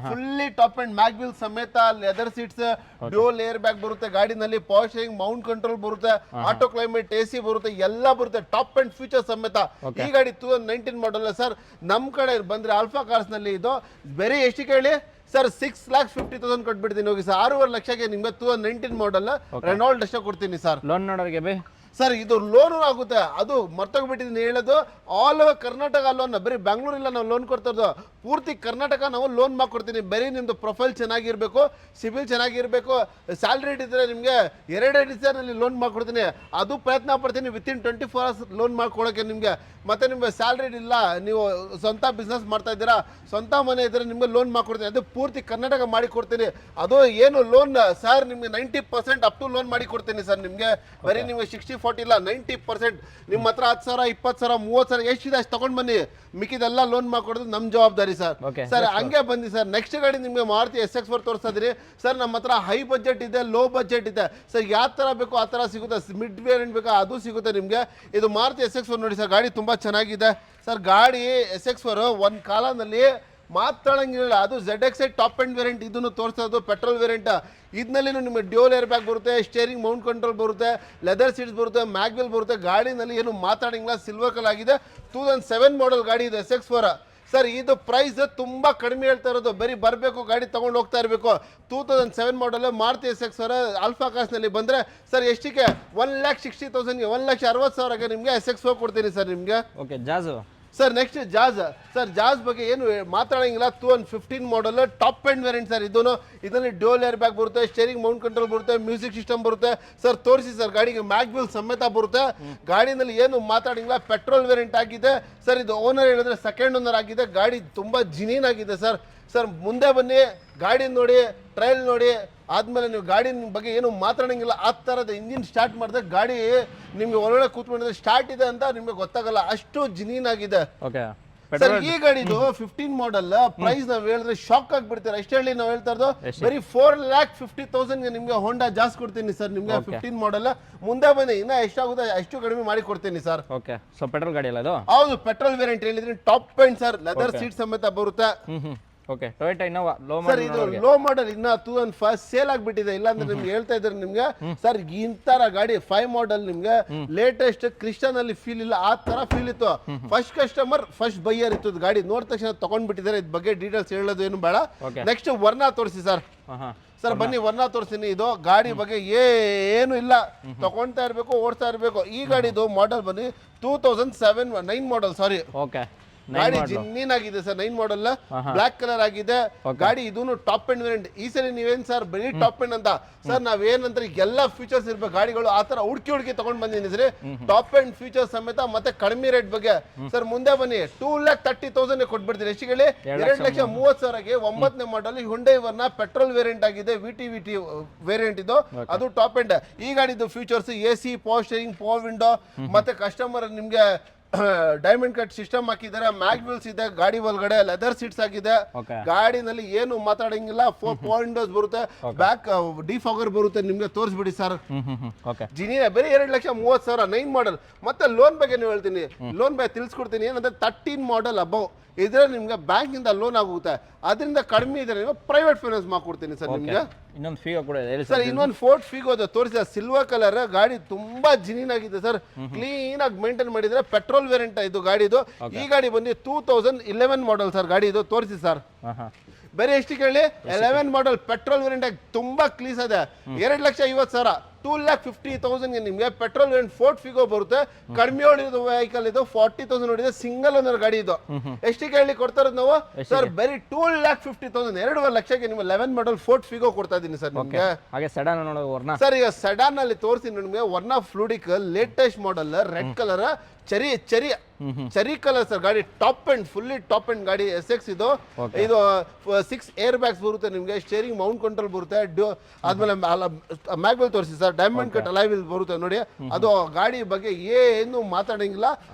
ಫುಲ್ಲಿ ಟಾಪ್ ಅಂಡ್ ಮ್ಯಾಗ್ವಿಲ್ ಸಮೇತ, leather seats, dual air bag ಬರುತ್ತೆ ಗಾಡಿನಲ್ಲಿ, ಪವರ್ ಸ್ಟೀರಿಂಗ್, ಮೌಂಟ್ ಕಂಟ್ರೋಲ್ ಬರುತ್ತೆ, ಆಟೋ ಕ್ಲೈಮೇಟ್, AC ಬರುತ್ತೆ, ಎಲ್ಲ ಬರುತ್ತೆ. ಟಾಪ್ ಅಂಡ್ ಫೀಚರ್ ಸಮೇತ ಈ ಗಾಡಿ 2019 ಮಾಡಲ್ ಸರ್. ನಮ್ ಕಡೆ ಬಂದ್ರೆ ಆಲ್ಫಾ ಕಾರ್ಸ್ ನಲ್ಲಿ ಇದು ಬೇರೆ ಎಷ್ಟು ಕೇಳಿ ಸರ್? 6,50,000 ಕೊಟ್ಬಿಡ್ತೀನಿ ಹೋಗಿ ಸರ್. 6,500,000 ಲಕ್ಷಕ್ಕೆ ನಿಮ್ಗೆ 2019 ಮಾಡಲ್ ರೆನಾಲ್ಡ್ ಅಷ್ಟೇ ಕೊಡ್ತೀನಿ ಸರ್. ಲೋನ್ ನೋಡೋರಿಗೆ ಬೈ ಸರ್ ಇದು ಲೋನು ಆಗುತ್ತೆ. ಅದು ಮರ್ತೋಗ್ಬಿಟ್ಟಿದ್ದೀನಿ ಹೇಳೋದು. ಆಲ್ ಓವರ್ ಕರ್ನಾಟಕ ಲೋನ್, ಬರೀ ಬ್ಯಾಂಗ್ಳೂರಿಲ್ಲ ನಾವು ಲೋನ್ ಕೊಡ್ತಾ ಇರೋದು, ಪೂರ್ತಿ ಕರ್ನಾಟಕ ನಾವು ಲೋನ್ ಮಾಡ್ಕೊಡ್ತೀನಿ. ಬರೀ ನಿಮ್ದು ಪ್ರೊಫೈಲ್ ಚೆನ್ನಾಗಿರ್ಬೇಕು, ಸಿಬಿಲ್ ಚೆನ್ನಾಗಿರ್ಬೇಕು, ಸ್ಯಾಲ್ರಿ ಇದ್ರೆ ನಿಮಗೆ 2 ದಿವಸದಲ್ಲಿ ಲೋನ್ ಮಾಡ್ಕೊಡ್ತೀನಿ. ಅದು ಪ್ರಯತ್ನ ಪಡ್ತೀನಿ ವಿತಿನ್ 24 hours ಲೋನ್ ಮಾಡ್ಕೊಡೋಕ್ಕೆ ನಿಮಗೆ. ಮತ್ತೆ ನಿಮಗೆ ಸ್ಯಾಲ್ರಿ ಇಲ್ಲ, ನೀವು ಸ್ವಂತ ಬಿಸ್ನೆಸ್ ಮಾಡ್ತಾ ಇದ್ದೀರಾ, ಸ್ವಂತ ಮನೆ ಇದ್ರೆ ನಿಮ್ಗೆ ಲೋನ್ ಮಾಡ್ಕೊಡ್ತೀನಿ. ಅದು ಪೂರ್ತಿ ಕರ್ನಾಟಕ ಮಾಡಿ ಕೊಡ್ತೀನಿ. ಅದು ಏನು ಲೋನ್ ಸರ್ ನಿಮ್ಗೆ 90% ಅಪ್ ಟು ಲೋನ್ ಮಾಡಿ ಕೊಡ್ತೀನಿ ಸರ್. ನಿಮಗೆ ಬರೀ ನಿಮ್ಗೆ 60-40 ಇಲ್ಲ, 90%. ನಿಮ್ಮ ಹತ್ರ 10,000, 20,000, 30,000 ಎಷ್ಟಿದೆ ಅಷ್ಟು ತಗೊಂಡ್ ಬನ್ನಿ. ಮಿಕ್ಕಿದೆಲ್ಲ ಲೋನ್ ಮಾಡ್ಕೊಡೋದು ನಮ್ಮ ಜವಾಬ್ದಾರಿ ಸರ್. ಸರ್ ಹಂಗೆ ಬಂದಿ ಸರ್. ನೆಕ್ಸ್ಟ್ ಗಾಡಿ ನಿಮ್ಗೆ ಮಾರುತಿ SX4 ತೋರಿಸ್ತಾ ಇದೀರಿ ಸರ್. ನಮ್ಮ ಹತ್ರ ಹೈ ಬಜೆಟ್ ಇದೆ, ಲೋ ಬಜೆಟ್ ಇದೆ ಸರ್. ಯಾವ ತರ ಬೇಕೋ ಆ ತರ ಸಿಗುತ್ತೆ. ಮಿಡ್ ವೇರಿಯಂಟ್ ಬೇಕಾ ಅದು ಸಿಗುತ್ತೆ ನಿಮ್ಗೆ. ಇದು ಮಾರುತಿ SX4 ನೋಡಿ ಸರ್, ಗಾಡಿ ತುಂಬಾ ಚೆನ್ನಾಗಿದೆ ಸರ್. ಗಾಡಿ SX4 ಒಂದ್ ಕಾಲದಲ್ಲಿ ಮಾತಾಡಂಗಿಲ್ಲ. ಅದು ZXi ಟಾಪ್ ಎಂಡ್ ವೇರಿಯಂಟ್, ಇದನ್ನು ತೋರಿಸೋದು ಪೆಟ್ರೋಲ್ ವೇರಿಯಂಟ್. ಇದರಲ್ಲಿ ನಿಮಗೆ ಡ್ಯೂಯಲ್ ಏರ್ ಬ್ಯಾಗ್ ಬರುತ್ತೆ, ಸ್ಟೇರಿಂಗ್ ಮೌಂಟ್ ಕಂಟ್ರೋಲ್ ಬರುತ್ತೆ, ಲೆದರ್ ಸೀಟ್ಸ್ ಬರುತ್ತೆ, ಮ್ಯಾಗ್ವಿಲ್ ಬರುತ್ತೆ. ಗಾಡಿನಲ್ಲಿ ಏನು ಮಾತಾಡಂಗಿಲ್ಲ, ಸಿಲ್ವರ್ ಕಲರ್ ಆಗಿದೆ. 2007 ಮಾಡಲ್ ಗಾಡಿ ಇದೆ SX4 ಸರ್. ಇದು ಪ್ರೈಸ್ ತುಂಬಾ ಕಡಿಮೆ ಹೇಳ್ತಾ ಇರೋದು, ಬರೀ ಬರಬೇಕು ಗಾಡಿ ತಗೊಂಡು ಹೋಗ್ತಾ ಇರಬೇಕು. 2007 ಮಾಡಲ್ ಮಾರುತಿ SX4 ಆಲ್ಫಾ ಕಾರ್ಸ್ನಲ್ಲಿ ಬಂದರೆ ಸರ್ ಎಷ್ಟಕ್ಕೆ 1,60,000ಗೆ 1,60,000ಗೆ ನಿಮಗೆ SX4 ಕೊಡ್ತೀನಿ ಸರ್ ನಿಮಗೆ. Okay. Jazz sir next Jazz sir. Jazz ಬಗ್ಗೆ ಏನು ಮಾತಾಡಂಗಿಲ್ಲ. 2015 model top end variant sir. ಇದರಲ್ಲಿ ಡ್ಯೂಯಲ್ ಏರ್ ಬ್ಯಾಗ್ ಬರುತ್ತೆ, ಸ್ಟೇರಿಂಗ್ ಮೌಂಟ್ ಕಂಟ್ರೋಲ್ ಬರುತ್ತೆ, ಮ್ಯೂಸಿಕ್ ಸಿಸ್ಟಮ್ ಬರುತ್ತೆ ಸರ್. ತೋರಿಸಿ ಸರ್, ಗಾಡಿಗೆ ಮ್ಯಾಗ್ವಿಲ್ ಸಮೇತ ಬರುತ್ತೆ. ಗಾಡಿನಲ್ಲಿ ಏನು ಮಾತಾಡಂಗಿಲ್ಲ, ಪೆಟ್ರೋಲ್ ವೇರಿಯಂಟ್ ಆಗಿದೆ ಸರ್. ಇದು ಓನರ್ ಹೇಳಿದ್ರೆ ಸೆಕೆಂಡ್ ಓನರ್ ಆಗಿದೆ. ಗಾಡಿ ತುಂಬಾ ಜಿನೀನ್ ಆಗಿದೆ ಸರ್. ಸರ್ ಮುಂದೆ ಬನ್ನಿ, ಗಾಡಿ ನೋಡಿ, ಟ್ರಯಲ್ ನೋಡಿ, ಆದ್ಮೇಲೆ ನೀವು ಗಾಡಿ ಬಗ್ಗೆ ಏನು ಮಾತಾಡಂಗಿಲ್ಲ. ಆ ಥರದ ಇಂಜಿನ್ ಸ್ಟಾರ್ಟ್ ಮಾಡಿದ್ರೆ ಗಾಡಿ ನಿಮ್ಗೆ ಒಳಗಡೆ ಕೂತ್ಕೊಂಡಿದ್ರೆ ಸ್ಟಾರ್ಟ್ ಇದೆ ಅಂತ ನಿಮ್ಗೆ ಗೊತ್ತಾಗಲ್ಲ, ಅಷ್ಟು ಜಿನೀನ್ ಆಗಿದೆ ಸರ್. ಈ ಗಾಡಿದು 15 ಮಾಡಲ್ ಪ್ರೈಸ್ ನಾವ್ ಹೇಳಿದ್ರೆ ಶಾಕ್ ಆಗ್ಬಿಡ್ತೀರಾ. ಎಷ್ಟು ಹೇಳಿ ನಾವು ಹೇಳ್ತಾ ಇರೋದು ಬರೀ 4,50,000ಗೆ ನಿಮ್ಗೆ ಹೋಂಡಾ ಜಾಸ್ ಕೊಡ್ತೀನಿ ಸರ್. ನಿಮ್ಗೆ 15 ಮಾಡಲ್ ಮುಂದೆ ಬನ್ನಿ, ಇನ್ನ ಎಷ್ಟಾಗುತ್ತೆ ಅಷ್ಟು ಕಡಿಮೆ ಮಾಡಿ ಕೊಡ್ತೀನಿ ಸರ್. ಓಕೆ. ಸೊ ಪೆಟ್ರೋಲ್ ಗಾಡಿ ಅಲ್ಲ ಇದು? ಹೌದು, ಪೆಟ್ರೋಲ್ ವೇರಿಯಂಟ್ ಹೇಳಿದ್ರೆ top end sir. Leather seat ಸಮೇತ ಬರುತ್ತೆ. Okay Toyota Innova low sir ಇದು ಲೋ ಮಾಡೆಲ್ ಇನ್ನ 2001 ಸೇಲ್ ಆಗ್ಬಿಟ್ಟಿದೆ. ಇಲ್ಲಾಂದ್ರೆ ನಿಮ್ಗೆ ಹೇಳ್ತಾ ಇದ್ದಾರೆ ನಿಮ್ಗೆ ಸರ್ ಇಂತರ ಗಾಡಿ 5 ಮಾಡೆಲ್ ನಿಮ್ಗೆ ಲೇಟೆಸ್ಟ್ ಕ್ರಿಸ್ಟನ್ ಅಲ್ಲಿ ಫೀಲ್ ಇಲ್ಲ, ಆ ತರ ಫೀಲ್ ಇತ್ತು. ಫಸ್ಟ್ ಕಸ್ಟಮರ್ ಫಸ್ಟ್ ಬೈಯರ್ ಇತ್ತು ಗಾಡಿ ನೋಡಿದ ತಕ್ಷಣ ತಗೊಂಡ್ಬಿಟ್ಟಿದ್ದಾರೆ. ಇದ್ರ ಬಗ್ಗೆ ಡೀಟೇಲ್ಸ್ ಹೇಳೋದು ಏನು ಬೇಡ. ನೆಕ್ಸ್ಟ್ ವರ್ನಾ ತೋರಿಸಿ ಸರ್. ಸರ್ ಬನ್ನಿ ವರ್ನಾ ತೋರಿಸ್ತೀನಿ. ಇದು ಗಾಡಿ ಬಗ್ಗೆ ಏನು ಇಲ್ಲ, ತಗೊಂತಾ ಇರ್ಬೇಕು, ಓಡ್ತಾ ಇರ್ಬೇಕು. ಈ ಗಾಡಿದು ಮಾಡೆಲ್ ಬನ್ನಿ 2009 ಮಾಡೆಲ್. ಸಾರಿ, ಓಕೆ ಗಾಡಿ ಜಿನ್ನಿನ್ ಆಗಿದೆ ಸರ್. 9 ಮಾಡೆಲ್ ಬ್ಲಾಕ್ ಕಲರ್ ಆಗಿದೆ ಗಾಡಿ. ಇದೂನು ಟಾಪ್ ಎಂಡ್ ವೇರಿಯಂಟ್. ಈ ಸಲ ನೀವೇನ್ ಸರ್ ಬರೀ ಟಾಪ್ ಎಂಡ್ ಅಂತ ಸರ್ ನಾವೇನಂದ್ರೆ ಎಲ್ಲ ಫೀಚರ್ಸ್ ಇರ್ಬೇಕು ಗಾಡಿಗಳು, ಆ ತರ ಹುಡುಕಿ ತಗೊಂಡ್ ಬಂದಿದ್ದೀನಿ ಸರಿ. ಟಾಪ್ ಎಂಡ್ ಫೀಚರ್ಸ್ ಸಮೇತ ಮತ್ತೆ ಕಡಿಮೆ ರೇಟ್ ಬಗ್ಗೆ ಸರ್ ಮುಂದೆ ಬನ್ನಿ. 2,30,000 ಕೊಟ್ಬಿಡ್ತೀನಿ. ಎಷ್ಟು ಹೇಳಿ? 2,30,000ಗೆ 9ನೇ model Hyundai Verna petrol variant ಆಗಿದೆ. ವಿಟಿ ವೇರಿಯಂಟ್ ಇದು, ಅದು ಟಾಪ್ ಎಂಡ್. ಈ ಗಾಡಿದು features AC, power steering, power window, ಮತ್ತೆ ಕಸ್ಟಮರ್ ನಿಮ್ಗೆ ಡೈಮಂಡ್ ಕಟ್ ಸಿಸ್ಟಮ್ ಹಾಕಿದ್ದಾರೆ. ಮ್ಯಾಗ್ ವೀಲ್ಸ್ ಇದೆ ಗಾಡಿ ಒಳಗಡೆ, ಲೆದರ್ ಸೀಟ್ಸ್ ಆಗಿದೆ. ಗಾಡಿನಲ್ಲಿ ಏನು ಮಾತಾಡಂಗಿಲ್ಲ. 4 ಪವರ್ ವಿಂಡೋಸ್ ಬರುತ್ತೆ, ಬ್ಯಾಕ್ ಡಿಫಾಗರ್ ಬರುತ್ತೆ. ನಿಮ್ಗೆ ತೋರಿಸ್ಬಿಡಿ ಸರ್. ಜಿನಿನ ಬರೀ 2,30,000 9 ಮಾಡೆಲ್. ಮತ್ತೆ ಲೋನ್ ಬಗ್ಗೆ ನೀವು ಹೇಳ್ತೀನಿ, ಲೋನ್ ಬಗ್ಗೆ ತಿಳಿಸ್ಕೊಡ್ತೀನಿ. ಏನಂದ್ರೆ 13 ಮಾಡೆಲ್ ಅಬೌವ್ ಇದ್ರೆ ನಿಮ್ಗೆ ಬ್ಯಾಂಕ್ ಇಂದ ಲೋನ್ ಆಗುತ್ತೆ. ಅದರಿಂದ ಕಡಿಮೆ ಇದ್ರೆ ನೀವು ಪ್ರೈವೇಟ್ ಫೈನಾನ್ಸ್ ಮಾಡ್ಕೊಡ್ತೀನಿ ಸರ್. ನಿಮ್ಗೆ ಇನ್ನೊಂದು ಫೀಗೋ ಕೂಡ ಇದೆ ಸರ್. ಇನ್ನೊಂದು ಫೋರ್ಟ್ ಫಿಗೋ ತೋರಿಸಿದ ಸಿಲ್ವರ್ ಕಲರ್ ಗಾಡಿ, ತುಂಬಾ ಜಿನಿನ್ ಆಗಿದೆ ಸರ್. ಕ್ಲೀನ್ ಆಗಿ ಮೇಂಟೈನ್ ಮಾಡಿದ್ರೆ. ಪೆಟ್ರೋಲ್ ವೇರಿಯಂಟ್ ಇದು ಗಾಡಿದು. ಈ ಗಾಡಿ ಬಂದು 2011 ಮಾಡೆಲ್ ಸರ್. ಗಾಡಿ ಇದು ತೋರಿಸಿ ಸರ್. ಬೇರೆ ಎಷ್ಟು ಕೇಳಿ? 11 ಮಾಡೆಲ್ ಪೆಟ್ರೋಲ್ ವೇರಿಯಂಟ್ ಆಗಿ ತುಂಬಾ ಕ್ಲೀಸ್ ಇದೆ. 2,50,000 2,50,000 ನಿಮ್ಗೆ ಪೆಟ್ರೋಲ್ ವೇರಿಯಂಟ್ ಫೋರ್ಟ್ ಫಿಗೋ ಬರುತ್ತೆ. ಕಡಿಮೆ ಹೊಡಿಯೋದು ವೆಹಿಕಲ್ ಇದು. 40,000 ಹೊಡಿದೆ. ಸಿಂಗಲ್ ಓನರ್ ಗಾಡಿ ಇದು. ಎಷ್ಟು ಕೇಳಿ ಕೊಡ್ತಾ ಇರೋದು ನಾವು ಸರ್? ಬರೀ 2,50,000 2.5 ಲಕ್ಷಕ್ಕೆ ನಿಮ್ಮ 11 ಮಾಡೆಲ್ ಫೋರ್ಟ್ ಫಿಗೋ ಕೊಡ್ತಾ ಇದೀನಿ ಸರ್ ನಿಮ್ಗೆ. ಹಾಗೆ ಸೆಡಾನ್ ನೋಡೋದು ವರ್ನಾ ಸರ್. ಈಗ ಸೆಡಾನ್ ಅಲ್ಲಿ ತೋರಿಸ್ತೀನಿ ನಿಮ್ಗೆ. Verna fluidic latest model red colour cherry colour sir. ಗಾಡಿ top end fully top end ಗಾಡಿ. SX ಇದು 6 ಏರ್ ಬ್ಯಾಗ್ಸ್ ಬರುತ್ತೆ ನಿಮ್ಗೆ. ಸ್ಟೇರಿಂಗ್ ಮೌಂಟ್ ಕಂಟ್ರೋಲ್ ಬರುತ್ತೆ. ಆದ್ಮೇಲೆ ಮ್ಯಾಗ್ವೆಲ್ ತೋರಿಸಿ sir. Diamond cut alloy wheel ಬರುತ್ತೆ ನೋಡಿ. ಅದು ಗಾಡಿ ಬಗ್ಗೆ ಏನು ಮಾತಾಡಂಗಿಲ್ಲ,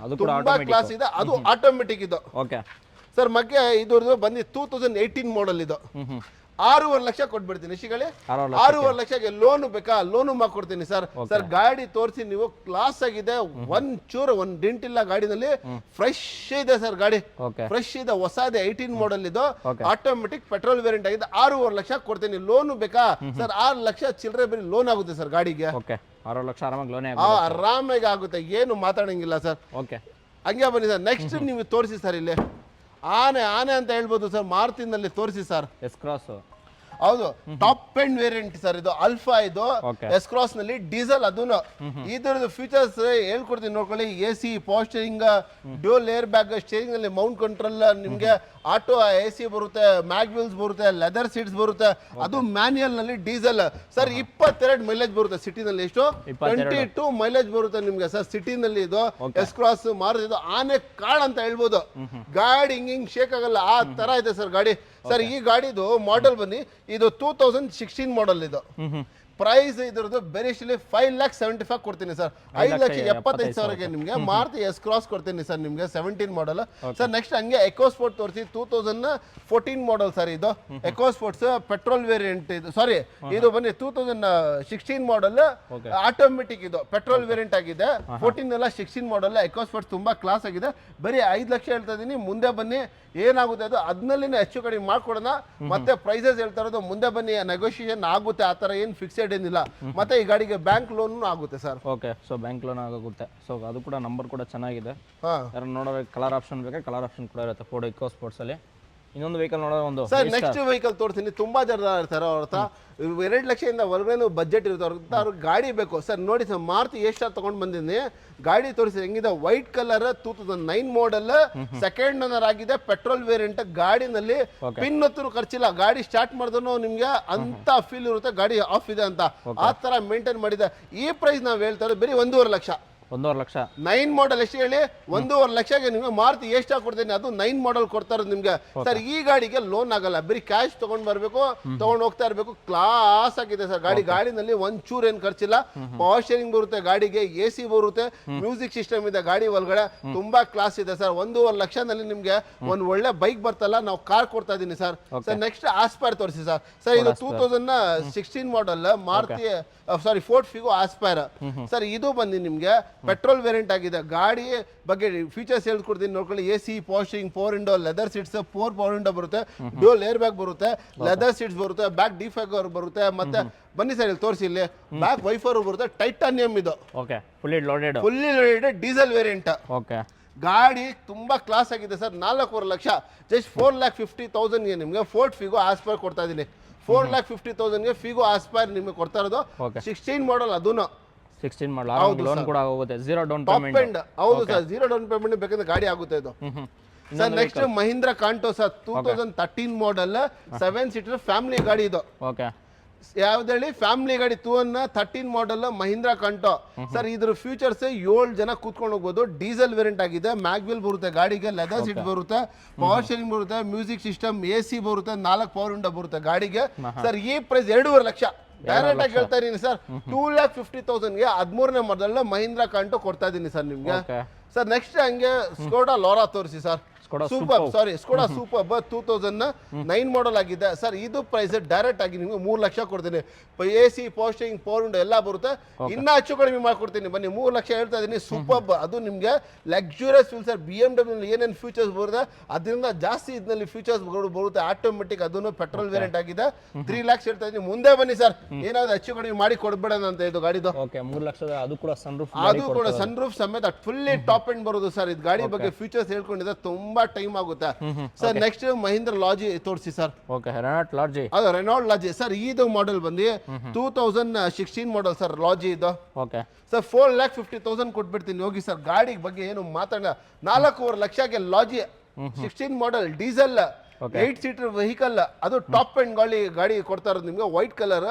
ತುಂಬಾ ಕ್ಲಾಸ್ ಇದೆ. ಅದು ಆಟೋಮೆಟಿಕ್ ಇದು. ಸರ್ ಬಗ್ಗೆ ಇದ್ರದ್ದು ಬಂದು 2018 ಮಾಡೆಲ್ ಇದು. 6.5 ಲಕ್ಷ ಕೊಟ್ಬಿಡ್ತೀನಿ. ಶಿಗಳೇ 6.5 ಲಕ್ಷಕ್ಕೆ ಲೋನ್ ಬೇಕಾ? ಲೋನು ಮಾಡ್ಕೊಡ್ತೀನಿ ಸರ್. ಸರ್ ಗಾಡಿ ತೋರಿಸಿ ನೀವು. ಕ್ಲಾಸ್ ಆಗಿದೆ. ಒಂದ್ ಡಿಂಟ್ ಇಲ್ಲ ಗಾಡಿನಲ್ಲಿ. ಫ್ರೆಶ್ ಇದೆ ಸರ್ ಗಾಡಿ. ಫ್ರೆಶ್ ಇದೆ, ಹೊಸ ಇದೆ. 18 ಮಾಡೆಲ್ ಇದು. ಆಟೋಮೆಟಿಕ್ ಪೆಟ್ರೋಲ್ ವೇರಿಯಂಟ್ ಆಗಿದೆ. 6.5 ಲಕ್ಷ ಕೊಡ್ತೀನಿ. ಲೋನು ಬೇಕಾ ಸರ್? 6 ಲಕ್ಷ ಚಿಲ್ಲರೆ ಬರೀ ಲೋನ್ ಆಗುತ್ತೆ ಸರ್ ಗಾಡಿಗೆ. 6 ಲಕ್ಷ ಆರಾಮಾಗಿ ಲೋನ್ ಆರಾಮಾಗಿ ಆಗುತ್ತೆ. ಏನು ಮಾತಾಡಂಗಿಲ್ಲ ಸರ್. ಹಂಗೆ ಬನ್ನಿ ಸರ್. ನೆಕ್ಸ್ಟ್ ನೀವು ತೋರಿಸಿ ಸರ್. ಇಲ್ಲಿ ಆನೆ ಅಂತ ಹೇಳ್ಬೋದು ಸರ್. ಮಾರುತಿನಲ್ಲಿ ತೋರಿಸಿ ಸರ್. S cross. ಹೌದು, ಟಾಪ್ ಎಂಡ್ ವೇರಿಯಂಟ್ ಸರ್ ಇದು. ಅಲ್ಫಾ ಇದು. ಎಸ್ ಕ್ರಾಸ್ ನಲ್ಲಿ ಡೀಸೆಲ್. ಅದನ್ನು ಇದ್ರದ್ದು ಫೀಚರ್ಸ್ ಹೇಳ್ಕೊಡ್ತೀನಿ ನೋಡ್ಕೊಳ್ಳಿ. AC, power steering, dual air bag, steering ನಲ್ಲಿ ಮೌಂಟ್ ಕಂಟ್ರೋಲ್, ನಿಮ್ಗೆ ಆಟೋ AC ಬರುತ್ತೆ, ಮ್ಯಾಗ್ ವೀಲ್ಸ್ ಬರುತ್ತೆ, ಲೆದರ್ ಸೀಟ್ಸ್ ಬರುತ್ತೆ. ಅದು ಮ್ಯಾನ್ಯಲ್ ನಲ್ಲಿ ಡೀಸೆಲ್ ಸರ್. 22 ಮೈಲೇಜ್ ಬರುತ್ತೆ ಸಿಟಿನಲ್ಲಿ. ಎಷ್ಟು? 22 ಮೈಲೇಜ್ ಬರುತ್ತೆ ನಿಮ್ಗೆ ಸರ್ ಸಿಟಿನಲ್ಲಿ. ಇದು ಎಸ್ ಕ್ರಾಸ್ ಮಾರುತಿ. ಆನೆ ಕಾಡ್ ಅಂತ ಹೇಳ್ಬೋದು. ಗಾಡಿ ಹಿಂಗ್ ಶೇಕ್ ಆಗಲ್ಲ, ಆ ತರ ಇದೆ ಸರ್ ಗಾಡಿ. ಸರ್ ಈ ಗಾಡಿದು ಮಾಡೆಲ್ ಬನ್ನಿ. ಇದು 2016 ಮಾಡೆಲ್ ಇದು. ಪ್ರೈಸ್ ಇದ್ರದ್ದು ಬೇರೆಸ್ಟಲ್ಲಿ 5,75,000 ಕೊಡ್ತೀನಿ ಸರ್. 5,75,000ಗೆ ನಿಮ್ಗೆ ಮಾರುತಿ ಎಸ್ ಕ್ರಾಸ್ ಕೊಡ್ತೀನಿ ಸರ್ ನಿಮ್ಗೆ. 17 ಮಾಡೆಲ್ ಸರ್. ನೆಕ್ಸ್ಟ್ ಹಂಗೆ ಎಕೋ ಸ್ಪೋರ್ಟ್ ತೋರಿಸಿ. 2014 ಮಾಡೆಲ್ ಸರ್ ಇದು. ಎಕೋ ಸ್ಪೋರ್ಟ್ಸ್ ಪೆಟ್ರೋಲ್ ವೇರಿಯಂಟ್ ಇದು. ಸಾರಿ, ಇದು ಬನ್ನಿ 2016 ಮಾಡೆಲ್ ಆಟೋಮೆಟಿಕ್. ಇದು ಪೆಟ್ರೋಲ್ ವೇರಿಯಂಟ್ ಆಗಿದೆ. 14 ಎಲ್ಲ 16 ಮಾಡೆಲ್. ಎಕೋ ಸ್ಪೋರ್ಟ್ಸ್ ತುಂಬಾ ಕ್ಲಾಸ್ ಆಗಿದೆ. ಬರೀ 5 ಲಕ್ಷ ಹೇಳ್ತಾ ಇದೀನಿ. ಮುಂದೆ ಬನ್ನಿ ಏನಾಗುತ್ತೆ ಅದು ಅದನ್ನಲ್ಲಿನೇ ಹೆಚ್ಚು ಕಡಿಮೆ ಮಾಡ್ಕೊಡೋಣ. ಮತ್ತೆ ಪ್ರೈಸಸ್ ಹೇಳ್ತಾ ಇರೋದು ಮುಂದೆ ಬನ್ನಿ, ನೆಗೋಷಿಯೇಷನ್ ಆಗುತ್ತೆ. ಆ ತರ ಏನು ಫಿಕ್ಸೆಡ್ ಏನಿಲ್ಲ. ಮತ್ತೆ ಈ ಗಾಡಿಗೆ ಬ್ಯಾಂಕ್ ಲೋನ್ ಆಗುತ್ತೆ ಸರ್. ಸೊ ಬ್ಯಾಂಕ್ ಲೋನ್ ಆಗುತ್ತೆ. ಸೊ ಅದು ಕೂಡ ನಂಬರ್ ಕೂಡ ಚೆನ್ನಾಗಿದೆ. ಯಾರು ನೋಡೋಕೆ ಕಲರ್ ಆಪ್ಷನ್ ಬೇಕಾ? ಕಲರ್ ಆಪ್ಷನ್ ಕೂಡ ಇರುತ್ತೆ ಫೋರ್ಡ್ ಇಕೋ ಸ್ಪೋರ್ಟ್ಸ್ ಅಲ್ಲಿ. ಇನ್ನೊಂದು ವೆಹಿಕಲ್ ನೋಡೋದು ಒಂದು ಸರ್. ನೆಕ್ಸ್ಟ್ ವೆಹಿಕಲ್ ತೋರಿಸ್ತೀನಿ. ತುಂಬಾ ಜನ ಇರ್ತಾರೆ ಅವ್ರ ಹತ್ರ 2 ಲಕ್ಷದಿಂದ ಹೊರಗಡೆ ಬಜೆಟ್ ಇರುತ್ತೆ ಅವ್ರಿಗೆ ಗಾಡಿ ಬೇಕು ಸರ್. ನೋಡಿ ಸರ್, ಮಾರುತಿ ಎಷ್ಟು ತಗೊಂಡ್ ಬಂದಿದ್ದೀನಿ. ಗಾಡಿ ತೋರಿಸಿ ಹೆಂಗಿದೆ. White colour 2009 model. Second owner ಆಗಿದೆ. Petrol variant. ಗಾಡಿನಲ್ಲಿ ಪಿನ್ ಹತ್ರ ಖರ್ಚಿಲ್ಲ. ಗಾಡಿ ಸ್ಟಾರ್ಟ್ ಮಾಡಿದ್ರು ನಿಮ್ಗೆ ಅಂತ ಫೀಲ್ ಇರುತ್ತೆ ಗಾಡಿ ಆಫ್ ಇದೆ ಅಂತ. ಆ ತರ ಮೇಂಟೈನ್ ಮಾಡಿದೆ. ಈ ಪ್ರೈಸ್ ನಾವ್ ಹೇಳ್ತಾರೆ ಬರೀ 1.5 ಲಕ್ಷ. 1.5 ಲಕ್ಷ 9 ಮಾಡೆಲ್. ಎಷ್ಟು ಹೇಳಿ? 1.5 ಲಕ್ಷಕ್ಕೆ ನಿಮ್ಗೆ ಮಾರುತಿ ಎಷ್ಟು ಕೊಡ್ತೀನಿ. ಅದು 9 ಮಾಡೆಲ್ ಕೊಡ್ತಾ ಇರೋದು ನಿಮ್ಗೆ ಸರ್. ಈ ಗಾಡಿಗೆ ಲೋನ್ ಆಗಲ್ಲ. ಬರೀ ಕ್ಯಾಶ್ ತಗೊಂಡ್ ಬರ್ಬೇಕು, ತಗೊಂಡ್ ಹೋಗ್ತಾ ಇರ್ಬೇಕು. ಕ್ಲಾಸ್ ಆಗಿದೆ ಸರ್ ಗಾಡಿ. ಗಾಡಿನಲ್ಲಿ ಒಂಚೂರ್ ಏನ್ ಖರ್ಚಿಲ್ಲ. ಪವರ್ ಸ್ಟೀರಿಂಗ್ ಬರುತ್ತೆ ಗಾಡಿಗೆ. AC ಬರುತ್ತೆ. ಮ್ಯೂಸಿಕ್ ಸಿಸ್ಟಮ್ ಇದೆ ಗಾಡಿ ಒಳಗಡೆ. ತುಂಬಾ ಕ್ಲಾಸ್ ಇದೆ ಸರ್. 1.5 ಲಕ್ಷದಲ್ಲಿ ನಿಮ್ಗೆ ಒಂದ್ ಒಳ್ಳೆ ಬೈಕ್ ಬರ್ತಲ್ಲ, ನಾವು ಕಾರ್ ಕೊಡ್ತಾ ಇದೀನಿ ಸರ್. ಸರ್ ನೆಕ್ಸ್ಟ್ ಆಸ್ಪೈರ್ ತೋರಿಸಿ ಸರ್. ಸರ್ ಇದು 2016 ಮಾಡೆಲ್ ಮಾರುತಿ ಸಾರಿ ಫೋರ್ಡ್ ಫಿಗೋ ಆಸ್ಪೈರ್ ಸರ್. ಇದು ಬಂದು ನಿಮಗೆ ಪೆಟ್ರೋಲ್ ವೇರಿಯಂಟ್ ಆಗಿದೆ. ಗಾಡಿ ಬಗ್ಗೆ ಫೀಚರ್ಸ್ ಹೇಳ್ಕೊಡ್ತೀನಿ ನೋಡ್ಕೊಳ್ಳಿ. AC ಪಾಸ್ಟಿಂಗ್, 4 window, leather seats, 4 power window ಬರುತ್ತೆ, ಡ್ಯೂಯಲ್ ಏರ್ ಬ್ಯಾಗ್ ಬರುತ್ತೆ, ಲೆದರ್ ಸೀಟ್ಸ್ ಬರುತ್ತೆ, ಬ್ಯಾಕ್ ಡಿಫ್ಯಾಗರ್ ಬರುತ್ತೆ, ಮತ್ತೆ ಬನ್ನಿ ಸರ್ ಇಲ್ಲಿ ತೋರಿಸಿ, ಇಲ್ಲಿ ಬ್ಯಾಕ್ ವೈಫರ್ ಬರುತ್ತೆ, ಟೈಟಾನಿಯಂ ಇದು. Okay, fully loaded diesel variant. Okay, ಗಾಡಿ ತುಂಬಾ ಕ್ಲಾಸ್ ಆಗಿದೆ ಸರ್. 4.5 ಲಕ್ಷ, ಜಸ್ಟ್ 4,50,000ಗೆ ನಿಮಗೆ ಫೋರ್ಡ್ ಫಿಗೋ ಆಸ್ಪೈರ್ ಕೊಡ್ತಾ ಇದೀನಿ. 4,50,000ಗೆ ಫಿಗೋ ಆಸ್ಪೈರ್ ನಿಮಗೆ ಕೊಡ್ತಾ ಇರೋದು. 16 ಮಾಡಲ್, ಅದೂನು 16 ಮಾಡಲ್, ಲೋನ್ ಕೂಡ ಆಗುತ್ತೆ, ಝೀರೋ ಡೌನ್ ಪೇಮೆಂಟ್. ಹೌದು ಸರ್, ಝೀರೋ ಡೌನ್ ಪೇಮೆಂಟ್ ಬೇಕಂದ್ರೆ ಗಾಡಿ ಆಗುತ್ತೆ ಇದು. Sir next Mahindra Kanto sir, 2013 ಮಾಡಲ್, 7 ಸೀಟರ್ ಫ್ಯಾಮಿಲಿ ಗಾಡಿ ಇದು. ಓಕೆ, ಯಾವ್ದು ಹೇಳಿ, ಫ್ಯಾಮಿಲಿ ಗಾಡಿ. 2013 ಮಾಡಲ್ ಮಹೀಂದ್ರ ಕಾಂಟೋ ಸರ್. ಇದ್ರ ಫ್ಯೂಚರ್ಸ್ 7 ಜನ ಕೂತ್ಕೊಂಡು ಹೋಗ್ಬೋದು. ಡೀಸೆಲ್ ವೇರಿಯಂಟ್ ಆಗಿದೆ. ಮ್ಯಾಗ್ವಿಲ್ ಬರುತ್ತೆ ಗಾಡಿಗೆ, ಲೆದರ್ ಸೀಟ್ ಬರುತ್ತೆ, ಪವರ್ ಸ್ಟೀರಿಂಗ್ ಬರುತ್ತೆ, ಮ್ಯೂಸಿಕ್ ಸಿಸ್ಟಮ್, AC ಬರುತ್ತೆ, 4 ಪವರ್ ವಿಂಡೋ ಬರುತ್ತೆ ಗಾಡಿಗೆ. ಸರ್ ಈ ಪ್ರೈಸ್ 2.5 ಲಕ್ಷ. ಡೈರೆಕ್ಟ್ ಆಗಿ ಹೇಳ್ತಾ ಇದೀನಿ ಸರ್, 2,50,000ಗೆ 13ನೇ ಮಾಡಲ್ ಮಹೀಂದ್ರ ಕಾಂಟೋ ಕೊಡ್ತಾ ಇದೀನಿ ಸರ್ ನಿಮ್ಗೆ. ಸರ್ ನೆಕ್ಸ್ಟ್ ಹಂಗೆ ಸ್ಕೋಡಾ ಲೋರಾ ತೋರಿಸಿ ಸರ್. ಸೂಪರ್, ಸಾರಿ ಸ್ಕೋಡಾ ಸೂಪರ್ 2009 ಮಾಡಲ್ ಆಗಿದೆ ಸರ್. ಇದು ಪ್ರೈಸ್ ಡೈರೆಕ್ಟ್ ಆಗಿ ನಿಮ್ಗೆ 3 ಲಕ್ಷ ಕೊಡ್ತೀನಿ. AC ಪಾಸ್ಟಿಂಗ್, ಪವರ್ ವಿಂಡೋ ಎಲ್ಲ ಬರುತ್ತೆ. ಇನ್ನ ಹೆಚ್ಚು ಕಡಿಮೆ ಮಾಡ್ಕೊಡ್ತೀನಿ ಬನ್ನಿ. 3 ಲಕ್ಷ ಹೇಳ್ತಾ ಇದೀನಿ. ಸೂಪರ್, ಅದು ನಿಮ್ಗೆ ಲಕ್ಸುರಿಯಸ್ ಫೀಲ್ ಸರ್. BMW ಏನೇನು ಫೀಚರ್ಸ್ ಬರುತ್ತೆ ಅದರಿಂದ ಜಾಸ್ತಿ ಇದರಲ್ಲಿ ಫೀಚರ್ಸ್ ಬರುತ್ತೆ. ಆಟೋಮೆಟಿಕ್, ಅದನ್ನು ಪೆಟ್ರೋಲ್ ವೇರಿಯಂಟ್ ಆಗಿದೆ. 3 ಲ್ಯಾಕ್ಸ್ ಹೇಳ್ತಾ ಇದೀನಿ. ಮುಂದೆ ಬನ್ನಿ ಸರ್, ಏನಾದ್ರು ಹೆಚ್ಚು ಕಡಿಮೆ ಮಾಡಿ ಕೊಡ್ಬೇಡ ಅಂತ ಇದು ಗಾಡಿದು. 3 ಲಕ್ಷದ ಅದು ಕೂಡ ಸನ್ ರೂಫ್ ಸಮೇತ ಫುಲ್ಲಿ ಟಾಪ್ ಎಂಡ್ ಬರೋದು ಸರ್. ಇದು ಗಾಡಿ ಬಗ್ಗೆ ಫೀಚರ್ಸ್ ಹೇಳ್ಕೊಂಡಿದೆ, ತುಂಬಾ ಟೈಮ್ ಆಗುತ್ತೆ ಸರ್. ನೆಕ್ಸ್ಟ್ ಮಹೀಂದ್ರ ಲಾಜಿ ತೋರಿಸಿ ಸರ್. ಅದು ರೆನಾಲ್ಡ್ ಲಾಜಿ ಸರ್. ಇದು ಮಾಡೆಲ್ ಬಂದು 2016 ಮಾಡೆಲ್ ಸರ್. ಲಾಜಿ ಇದು ಸರ್ 4,50,000 ಕೊಟ್ಬಿಡ್ತೀನಿ ಹೋಗಿ ಸರ್. ಗಾಡಿ ಬಗ್ಗೆ ಏನು ಮಾತಾಡ, 4.5 ಲಕ್ಷಕ್ಕೆ ಲಾಜಿ 16 ಮಾಡೆಲ್ ಡೀಸೆಲ್ 8 ಸೀಟರ್ ವೆಹಿಕಲ್, ಅದು ಟಾಪ್ ಎಂಡ್ ಗಾಡಿ ಕೊಡ್ತಾ ಇರೋದು ನಿಮ್ಗೆ. White colour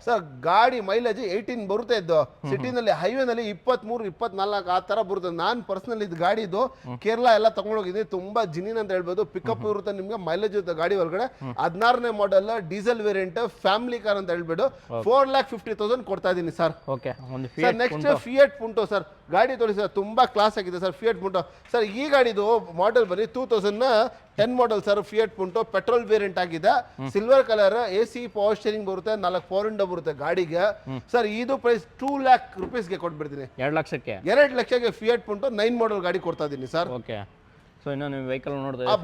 sir. ಗಾಡಿ ಮೈಲೇಜ್ 18 ಬರುತ್ತೆ. ಇದ್ದು ಸಿಟಿನಲ್ಲಿ, ಹೈವೇನಲ್ಲಿ 23, 24 ಆ ತರ ಬರುತ್ತೆ. ನಾನ್ ಪರ್ಸನಲ್ ಇದು ಗಾಡಿ ಇದು ಕೇರಳ ಎಲ್ಲ ತಗೊಂಡೋಗಿದ್ದೀನಿ. ತುಂಬಾ ಜಿನಿನ್ ಅಂತ ಹೇಳ್ಬೋದು. ಪಿಕಪ್ ಇರುತ್ತೆ ನಿಮ್ಗೆ, ಮೈಲೇಜ್ ಇರುತ್ತೆ ಗಾಡಿ ಒಳಗಡೆ. 16ನೇ model diesel variant family car ಅಂತ ಹೇಳ್ಬಿಟ್ಟು 4,50,000 ಕೊಡ್ತಾ ಇದೀನಿ sir. Next Fiat Punto sir. ಗಾಡಿ ತೋರಿಸಿ ಸರ್, ತುಂಬಾ ಕ್ಲಾಸ್ ಆಗಿದೆ ಸರ್ ಫಿಯಟ್ ಪುಂಟೋ ಸರ್. ಈ ಗಾಡಿದು ಮಾಡೆಲ್ ಬನ್ನಿ 2010 model sir. Fiat Punto petrol variant ಆಗಿದೆ. Silver colour, AC power steering ಬರುತ್ತೆ, 4 ಪವರ್ ವಿಂಡೋ ಬರುತ್ತೆ ಗಾಡಿಗೆ ಸರ್. ಇದು ಪ್ರೈಸ್ 2 ಲ್ಯಾಕ್ ರುಪೀಸ್ಗೆ ಕೊಟ್ಬಿಡ್ತೀನಿ. 2 ಲಕ್ಷಕ್ಕೆ ಫಿಯಟ್ ಪುಂಟೋ 9 ಮಾಡೆಲ್ ಗಾಡಿ ಕೊಡ್ತಾ ಇದೀನಿ ಸರ್.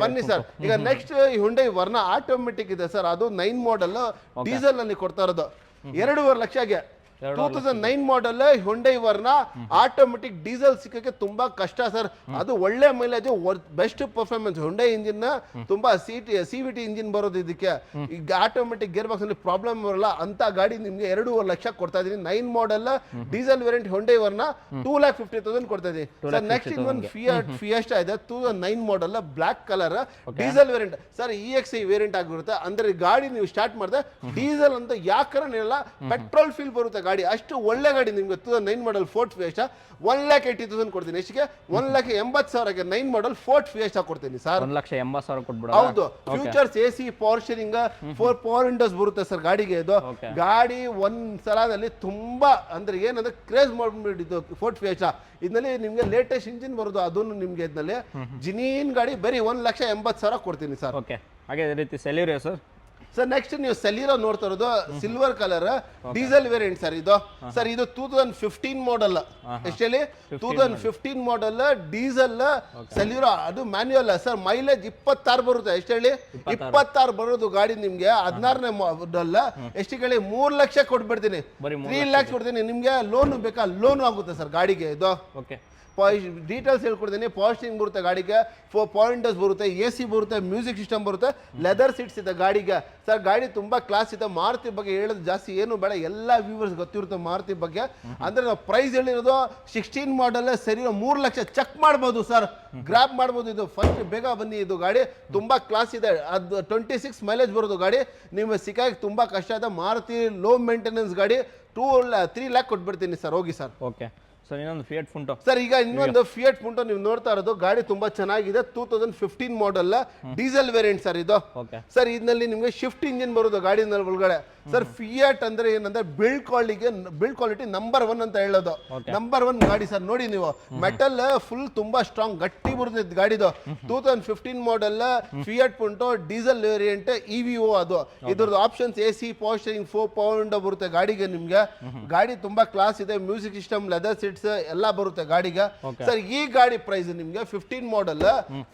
ಬನ್ನಿ ಸರ್. ಈಗ ನೆಕ್ಸ್ಟ್ ಹುಂಡೈ ವರ್ನ ಆಟೋಮೆಟಿಕ್ ಇದೆ ಸರ್. ಅದು 9 ಮಾಡೆಲ್ ಡೀಸೆಲ್ ಅಲ್ಲಿ ಕೊಡ್ತಾ ಇರೋದು 2.5 ಲಕ್ಷಗೆ. 2009 model Hyundai Verna automatic diesel ಸಿಕ್ಕಕ್ಕೆ ತುಂಬಾ ಕಷ್ಟ ಸರ್. ಅದು ಒಳ್ಳೆ mileage, best performance. Hyundai engine ತುಂಬಾ CVT ಇಂಜಿನ್ ಬರೋದು ಇದಕ್ಕೆ. ಈಗ ಆಟೋಮೆಟಿಕ್ ಗೇರ್ ಬಾಕ್ಸ್ ನಲ್ಲಿ ಪ್ರಾಬ್ಲಮ್ ಬರಲ್ಲ ಅಂತ ಗಾಡಿ ನಿಮ್ಗೆ 2.5 ಲಕ್ಷ ಕೊಡ್ತಾ ಇದೀನಿ. 9 model diesel variant Hyundai Verna 2,50,000 ಕೊಡ್ತಾ ಇದೀನಿ ಸರ್. ನೆಕ್ಸ್ಟ್ ಇನ್ನೊಂದು ಫಿಯೆಸ್ಟಾ ಇದೆ 2009 model black colour diesel variant sir. EXI variant ಆಗಿರುತ್ತೆ. ಅಂದ್ರೆ ಗಾಡಿ ನೀವು ಸ್ಟಾರ್ಟ್ ಮಾಡಿದ್ರೆ ಡೀಸೆಲ್ ಅಂತ ಯಾಕಂದ್ರೆ ಇಲ್ಲ, ಪೆಟ್ರೋಲ್ ಫೀಲ್ ಬರುತ್ತೆ ಗಾಡಿ. ಅಷ್ಟು ಒಳ್ಳೆ ಗಾಡಿ ನಿಮ್ಗೆ. 2009 ಮಾಡೆಲ್ ಫೋರ್ಡ್ ಫಿಯೆಸ್ಟಾ 1,80,000 ಕೊಡ್ತೀನಿ. ಎಷ್ಟಿಗೆ? 1,80,000ಗೆ 9 ಮಾಡೆಲ್ ಫೋರ್ಡ್ ಫಿಯೆಸ್ಟಾ ಕೊಡ್ತೀನಿ ಸರ್. 1,80,000 ಕೊಟ್ಬಿಡ. ಹೌದು, features AC power steering, 4 power windows ಬರುತ್ತೆ ಸರ್ ಗಾಡಿಗೆ. ಇದು ಗಾಡಿ ಒಂದ್ ಸಲದಲ್ಲಿ ತುಂಬಾ ಅಂದ್ರೆ ಏನಂದ್ರೆ ಕ್ರೇಜ್ ಮಾಡ್ಬಿಟ್ಟಿದ್ದು ಫೋರ್ಡ್ ಫಿಯೆಸ್ಟಾ. ಇದರಲ್ಲಿ ನಿಮ್ಗೆ ಲೇಟೆಸ್ಟ್ ಇಂಜಿನ್ ಬರೋದು, ಅದನ್ನು ನಿಮ್ಗೆ ಇದರಲ್ಲಿ ಜಿನಿನ್ ಗಾಡಿ ಬರೀ 1,80,000 ಕೊಡ್ತೀನಿ ಸರ್. ಹಾಗೆ ಅದೇ ರೀತಿ ಸೆಲ್ಯೂರಿಯೋ ಸರ್. ಸರ್ ನೆಕ್ಸ್ಟ್ ನೀವು ಸೆಲ್ಯೂರೋ ನೋಡ್ತಾ ಇರೋದು silver colour diesel variant sir. ಇದು ಸರ್ ಇದು 2015 ಮಾಡೆಲ್. ಎಷ್ಟೇಳಿ? 2015 ಮಾಡೆಲ್ ಡೀಸೆಲ್ ಸೆಲ್ಯೂರೋ. ಅದು ಮ್ಯಾನ್ಯುಯಲ್ ಸರ್. ಮೈಲೇಜ್ 26 ಬರುತ್ತೆ. ಎಷ್ಟೇಳಿ? 26 ಬರೋದು ಗಾಡಿ ನಿಮ್ಗೆ. 16ನೇ ಮಾಡೆಲ್. ಎಷ್ಟು ಹೇಳಿ? 3 ಲಕ್ಷ ಕೊಟ್ಬಿಡ್ತೀನಿ. 3 ಲ್ಯಾಕ್ಸ್ ಕೊಡ್ತೀನಿ ನಿಮ್ಗೆ. ಲೋನ್ ಬೇಕಾ? ಲೋನ್ ಆಗುತ್ತೆ ಸರ್ ಗಾಡಿಗೆ. ಇದು ಡೀಟೇಲ್ಸ್ ಹೇಳ್ಕೊಡ್ತೀನಿ. ಪವರ್ ಸ್ಟೀರಿಂಗ್ ಬರುತ್ತೆ ಗಾಡಿಗೆ, 4 ಪವರ್ ವಿಂಡೋಸ್ ಬರುತ್ತೆ, AC ಬರುತ್ತೆ, ಮ್ಯೂಸಿಕ್ ಸಿಸ್ಟಮ್ ಬರುತ್ತೆ, ಲೆದರ್ ಸೀಟ್ಸ್ ಇದೆ ಗಾಡಿಗೆ ಸರ್. ಗಾಡಿ ತುಂಬಾ ಕ್ಲಾಸ್ ಇದೆ. ಮಾರುತಿ ಬಗ್ಗೆ ಹೇಳೋದು ಜಾಸ್ತಿ ಏನು ಬೇಡ, ಎಲ್ಲ ವ್ಯೂವರ್ಸ್ ಗೊತ್ತಿರುತ್ತೆ ಮಾರುತಿ ಬಗ್ಗೆ. ಅಂದ್ರೆ ನಾವು ಪ್ರೈಸ್ ಹೇಳಿರೋದು 16 ಮಾಡೆಲ್ ಸರಿ 3 ಲಕ್ಷ ಚೆಕ್ ಮಾಡ್ಬೋದು ಸರ್, ಗ್ರಾಬ್ ಮಾಡ್ಬೋದು. ಇದು ಫಸ್ಟ್ ಬೇಗ ಬನ್ನಿ. ಇದು ಗಾಡಿ ತುಂಬಾ ಕ್ಲಾಸ್ ಇದೆ. ಅದು 26 ಮೈಲೇಜ್ ಬರೋದು ಗಾಡಿ. ನಿಮಗೆ ಸಿಕ್ಕಾಗಿ ತುಂಬಾ ಕಷ್ಟ ಇದೆ. ಮಾರುತಿ ಲೋ ಮೇಂಟೆನೆನ್ಸ್ ಗಾಡಿ. 3 ಲ್ಯಾಕ್ ಕೊಟ್ಬಿಡ್ತೀನಿ ಸರ್. ಹೋಗಿ ಸರ್. ಇನ್ನೊಂದು ಫಿಯಟ್ ಪುಂಟೋ ಸರ್. ಈಗ ಇನ್ನೊಂದು ಫಿಯಟ್ ಪುಂಟೋ ನೀವು ನೋಡ್ತಾ ಇರೋದು ಗಾಡಿ ತುಂಬಾ ಚೆನ್ನಾಗಿದೆ. 2015 ಮಾಡೆಲ್ ಡೀಸೆಲ್ ವೇರಿಯಂಟ್ ಸರ್ ಇದು ಸರ್. ಇದರಲ್ಲಿ ನಿಮ್ಗೆ ಶಿಫ್ಟ್ ಇಂಜಿನ್ ಬರೋದು ಗಾಡಿ ಒಳಗಡೆ. ಸರ್ ಫಿಯಾಟ್ ಅಂದ್ರೆ ಏನಂದ್ರೆ ಬಿಲ್ಡ್ ಕ್ವಾಲಿಟಿ ನಂಬರ್ 1 ಅಂತ ಹೇಳೋದು. ನಂಬರ್ 1 ಗಾಡಿ ಸರ್. ನೋಡಿ ನೀವು ಮೆಟಲ್ ಫುಲ್ ತುಂಬಾ ಸ್ಟ್ರಾಂಗ್ ಗಟ್ಟಿ ಬರುತ್ತೆ ಗಾಡಿದು. 2015 model fiat ಪುಂಟೋ diesel variant EVO ಅದು. ಇದ್ರದ್ದು options AC power steering 4 power window ಬರುತ್ತೆ ಗಾಡಿಗೆ ನಿಮ್ಗೆ. ಗಾಡಿ ತುಂಬಾ ಕ್ಲಾಸ್ ಇದೆ, ಮ್ಯೂಸಿಕ್ ಸಿಸ್ಟಮ್, ಲೆದರ್ ಸೀಟ್ಸ್ ಎಲ್ಲ ಬರುತ್ತೆ ಗಾಡಿಗೆ. ಸರ್ ಈ ಗಾಡಿ ಪ್ರೈಸ್ ನಿಮ್ಗೆ 15 ಮಾಡೆಲ್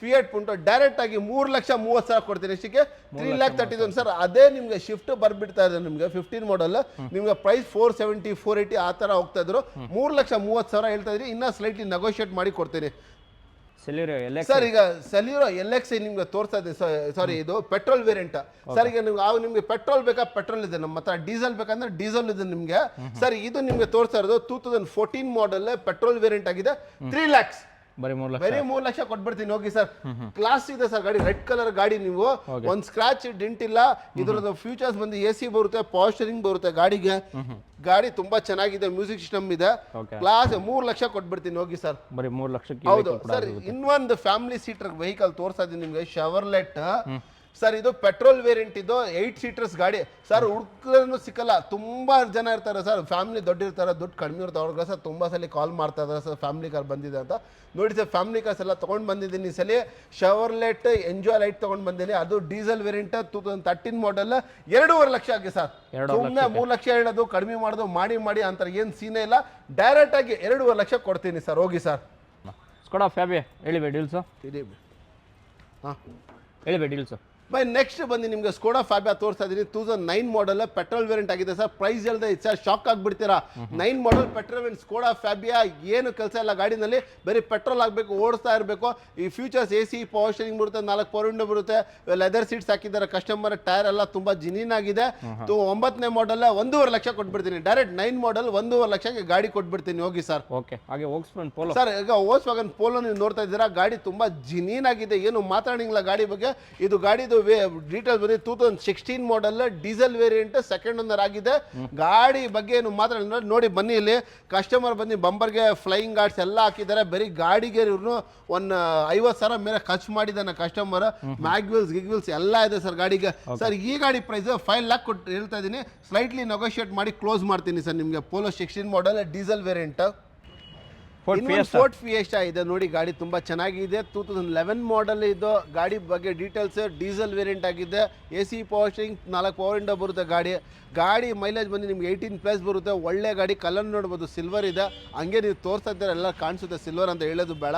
ಫಿಯಾಟ್ ಪುಂಟೋ ಡೈರೆಕ್ಟ್ ಆಗಿ 3,30,000 ಕೊಡ್ತೀನಿ. ಎಷ್ಟಕ್ಕೆ? 3,30,000 ಸರ್. ಅದೇ ನಿಮ್ಗೆ ಶಿಫ್ಟ್ ಬರ್ಬಿಡ್ತಾ ಇದೆ ನಿಮ್ಗೆ 15 ಮಾಡೆಲ್ ನಿಮ್ಗೆ ಪ್ರೈಸ್ 470 480 ಆ ತರ ಹೋಗ್ತಾ ಇದ್ರು. 3,30,000 ಹೇಳ್ತಾ ಇದ್ರಿ. ಇನ್ನ ಸ್ಲೈಟ್ಲಿ ನೆಗೋಷಿಯೇಟ್ ಮಾಡಿ ಕೊಡ್ತೀನಿ ಸರ್. ಈಗ ಸೆಲ್ಯೂರೋ LX ನಿಮ್ಗೆ ತೋರಿಸ್ತಾ ಇದೆ. ಸಾರಿ, ಇದು ಪೆಟ್ರೋಲ್ ವೇರಿಯಂಟ್ ಸರ್. ಈಗ ನಿಮ್ಗೆ ಪೆಟ್ರೋಲ್ ಬೇಕಾ? ಪೆಟ್ರೋಲ್ ಇದೆ ನಮ್ಮ ಹತ್ರ. ಡೀಸೆಲ್ ಬೇಕಂದ್ರೆ ಡೀಸೆಲ್ ಇದೆ ನಿಮ್ಗೆ. ಸರ್ ಇದು ನಿಮ್ಗೆ ತೋರಿಸ್ತಾ ಇರೋದು 2014 ಮಾಡೆಲ್ ಪೆಟ್ರೋಲ್ ವೇರಿಯಂಟ್ ಆಗಿದೆ. 3 lakhs ಬರೀ 3 ಲಕ್ಷ ಕೊಟ್ಬಿಡ್ತೀನಿ ಹೋಗಿ ಸರ್. ಕ್ಲಾಸ್ ಇದೆ ಸರ್ ಗಾಡಿ. ರೆಡ್ ಕಲರ್ ಗಾಡಿ. ನೀವು ಒಂದ್ ಸ್ಕ್ರಾಚ್ ಡಿಂಟ್ ಇಲ್ಲ. ಇದ್ರದ್ದು ಫ್ಯೂಚರ್ಸ್ ಬಂದು AC ಬರುತ್ತೆ, ಪವರ್ ಸ್ಟೀರಿಂಗ್ ಬರುತ್ತೆ ಗಾಡಿಗೆ. ಗಾಡಿ ತುಂಬಾ ಚೆನ್ನಾಗಿದೆ, ಮ್ಯೂಸಿಕ್ ಸಿಸ್ಟಮ್ ಇದೆ. ಕ್ಲಾಸ್ 3 ಲಕ್ಷ ಕೊಟ್ಬಿಡ್ತೀನಿ ಹೋಗಿ ಸರ್. ಬರೀ 3 ಲಕ್ಷಕ್ಕೆ. ಹೌದು ಸರ್. ಇನ್ನೊಂದು ಫ್ಯಾಮಿಲಿ ಸೀಟರ್ ವೆಹಿಕಲ್ ತೋರಿಸ್ತಾ ಇದೀನಿ ನಿಮ್ಗೆ, ಶೆವರ್ಲೆಟ್ ಸರ್. ಇದು ಪೆಟ್ರೋಲ್ ವೇರಿಯಂಟ್, ಇದು 8 ಸೀಟರ್ಸ್ ಗಾಡಿ ಸರ್. ಹುಡುಕಲು ಸಿಕ್ಕಲ್ಲ. ತುಂಬಾ ಜನ ಇರ್ತಾರೆ ಸರ್, ಫ್ಯಾಮಿಲಿ ದೊಡ್ಡ ಇರ್ತಾರೆ, ದುಡ್ಡು ಕಡಿಮೆ ಇರ್ತಾರೆ. ಅವ್ರಿಗೆ ಸರ್ ತುಂಬಾ ಸಲ ಕಾಲ್ ಮಾಡ್ತಾ ಇದ್ದಾರೆ ಸರ್, ಫ್ಯಾಮಿಲಿ ಕಾರ್ ಬಂದಿದೆ ಅಂತ. ನೋಡಿ ಸರ್, ಫ್ಯಾಮಿಲಿ ಕಾರ್ಸ್ ಎಲ್ಲ ತೊಗೊಂಡು ಬಂದಿದ್ದೀನಿ ಈ ಸಲ. ಶೆವರ್ಲೆಟ್ ಎಂಜಾಯ್ ಲೈಟ್ ತೊಗೊಂಡು ಬಂದಿದ್ದೀನಿ. ಅದು ಡೀಸೆಲ್ ವೇರಿಯಂಟ್ 2013 ಮಾಡೆಲ್. 2.5 ಲಕ್ಷ ಆಗಿ ಸರ್. ಸುಮ್ಮನೆ 3 ಲಕ್ಷ ಹೇಳೋದು, ಕಡಿಮೆ ಮಾಡೋದು, ಮಾಡಿ ಅಂತ ಏನು ಸೀನೇ ಇಲ್ಲ. ಡೈರೆಕ್ಟ್ ಆಗಿ 2.5 ಲಕ್ಷ ಕೊಡ್ತೀನಿ ಸರ್. ಹೋಗಿ ಸರ್. ಸ್ಕೋಡಾ ಫ್ಯಾಬಿಯಾ ಹೇಳಿಬೇ ಡೀಲ್ಸು. ಹೇಳಿಬೇ ಡೀಲ್ಸು. ಬೈ ನೆಕ್ಸ್ಟ್ ಬಂದು ನಿಮ್ಗೆ ಸ್ಕೋಡಾ ಫ್ಯಾಬಿಯಾ ತೋರಿಸ್ತಾ ಇದೀನಿ. 2009 ಮಾಡೆಲ್ ಪೆಟ್ರೋಲ್ ವೇರಿಯಂಟ್ ಆಗಿದೆ ಸರ್. ಪ್ರೈಸ್ ಹೇಳ್ದೆ ಸರ್ ಶಾಕ್ ಆಗ್ಬಿಡ್ತೀರಾ. 9 model petrol variant Skoda Fabia. ಏನು ಕೆಲಸ ಇಲ್ಲ ಗಾಡಿನಲ್ಲಿ, ಬರೀ ಪೆಟ್ರೋಲ್ ಆಗಬೇಕು, ಓಡಿಸ್ತಾ ಇರಬೇಕು. ಈ ಫ್ಯೂಚರ್ಸ್ AC ಪವರ್ ಸ್ಟೀರಿಂಗ್ ಬರುತ್ತೆ, 4 ಪವರ್ ವಿಂಡೋ ಬರುತ್ತೆ, ಲೆದರ್ ಸೀಟ್ಸ್ ಹಾಕಿದ್ದಾರೆ ಕಸ್ಟಮರ್. ಟೈರ್ ಎಲ್ಲ ತುಂಬಾ ಜಿನೀನ್ ಆಗಿದೆ. 9ನೇ ಮಾಡೆಲ್ 1.5 ಲಕ್ಷ ಕೊಟ್ಬಿಡ್ತೀನಿ. ಡೈರೆಕ್ಟ್ 9 ಮಾಡೆಲ್ 1.5 ಲಕ್ಷಕ್ಕೆ ಗಾಡಿ ಕೊಟ್ಬಿಡ್ತೀನಿ ಹೋಗಿ ಸರ್. ಓಕೆ. ಹಾಗೆ ವೋಕ್ಸ್ವ್ಯಾಗನ್ ಪೋಲೋ ಸರ್. ಈಗ ವೋಕ್ಸ್ವ್ಯಾಗನ್ ಪೋಲೋ ನೀವು ನೋಡ್ತಾ ಇದ್ದೀರಾ. ಗಾಡಿ ತುಂಬಾ ಜಿನೀನ್ ಆಗಿದೆ, ಏನು ಮಾತಾಡಂಗಿಲ್ಲ ಗಾಡಿ ಬಗ್ಗೆ. ಇದು ಗಾಡಿದು ಡೀಟೇಲ್ಸ್ ಬಂದು 2016 model diesel variant, second owner ಆಗಿದೆ. ಗಾಡಿ ಬಗ್ಗೆ ಏನು ಮಾತಾಡ ನೋಡಿ. ಬನ್ನಿ ಇಲ್ಲಿ ಕಸ್ಟಮರ್ ಬನ್ನಿ, ಬಂಬರ್ಗೆ ಫ್ಲೈಯಿಂಗ್ ಗಾರ್ಡ್ಸ್ ಎಲ್ಲ ಹಾಕಿದ್ದಾರೆ. ಬರೀ ಗಾಡಿಗೆ ಇವ್ರು 50,000 ಮೇಲೆ ಖರ್ಚು ಮಾಡಿದ್ದಾನೆ ಕಸ್ಟಮರ್. ಮ್ಯಾಗ್ವಿಲ್ಸ್ ಗಿಗ್ವಿಲ್ಸ್ ಎಲ್ಲ ಇದೆ ಸರ್ ಗಾಡಿಗೆ. ಸರ್ ಈ ಗಾಡಿ ಪ್ರೈಸ್ 5 lakh ಕೊಟ್ಟು ಹೇಳ್ತಾ ಇದ್ದೀನಿ. ಸ್ಲೈಟ್ಲಿ ನೆಗೋಷಿಯೇಟ್ ಮಾಡಿ ಕ್ಲೋಸ್ ಮಾಡ್ತೀನಿ ಸರ್ ನಿಮಗೆ. Polo 16 model diesel variant. Ford fiesta ಇದೆ ನೋಡಿ. ಗಾಡಿ ತುಂಬಾ ಚೆನ್ನಾಗಿದೆ. 2011 ಮಾಡೆಲ್ ಇದು. ಗಾಡಿ ಬಗ್ಗೆ ಡೀಟೇಲ್ಸ್. ಡೀಸೆಲ್ ವೇರಿಯಂಟ್ ಆಗಿದೆ. AC power steering, 4 power window ಬರುತ್ತೆ ಗಾಡಿ ಮೈಲೇಜ್ ಬಂದು ನಿಮ್ಗೆ 18+ ಬರುತ್ತೆ. ಒಳ್ಳೆ ಗಾಡಿ. ಕಲರ್ ನೋಡ್ಬೋದು, ಸಿಲ್ವರ್ ಇದೆ. ಹಂಗೆ ನೀವು ತೋರಿಸ್ತಾ ಇದ್ದಾರೆ ಎಲ್ಲ ಕಾಣಿಸುತ್ತೆ. ಸಿಲ್ವರ್ ಅಂತ ಹೇಳೋದು ಬೇಡ,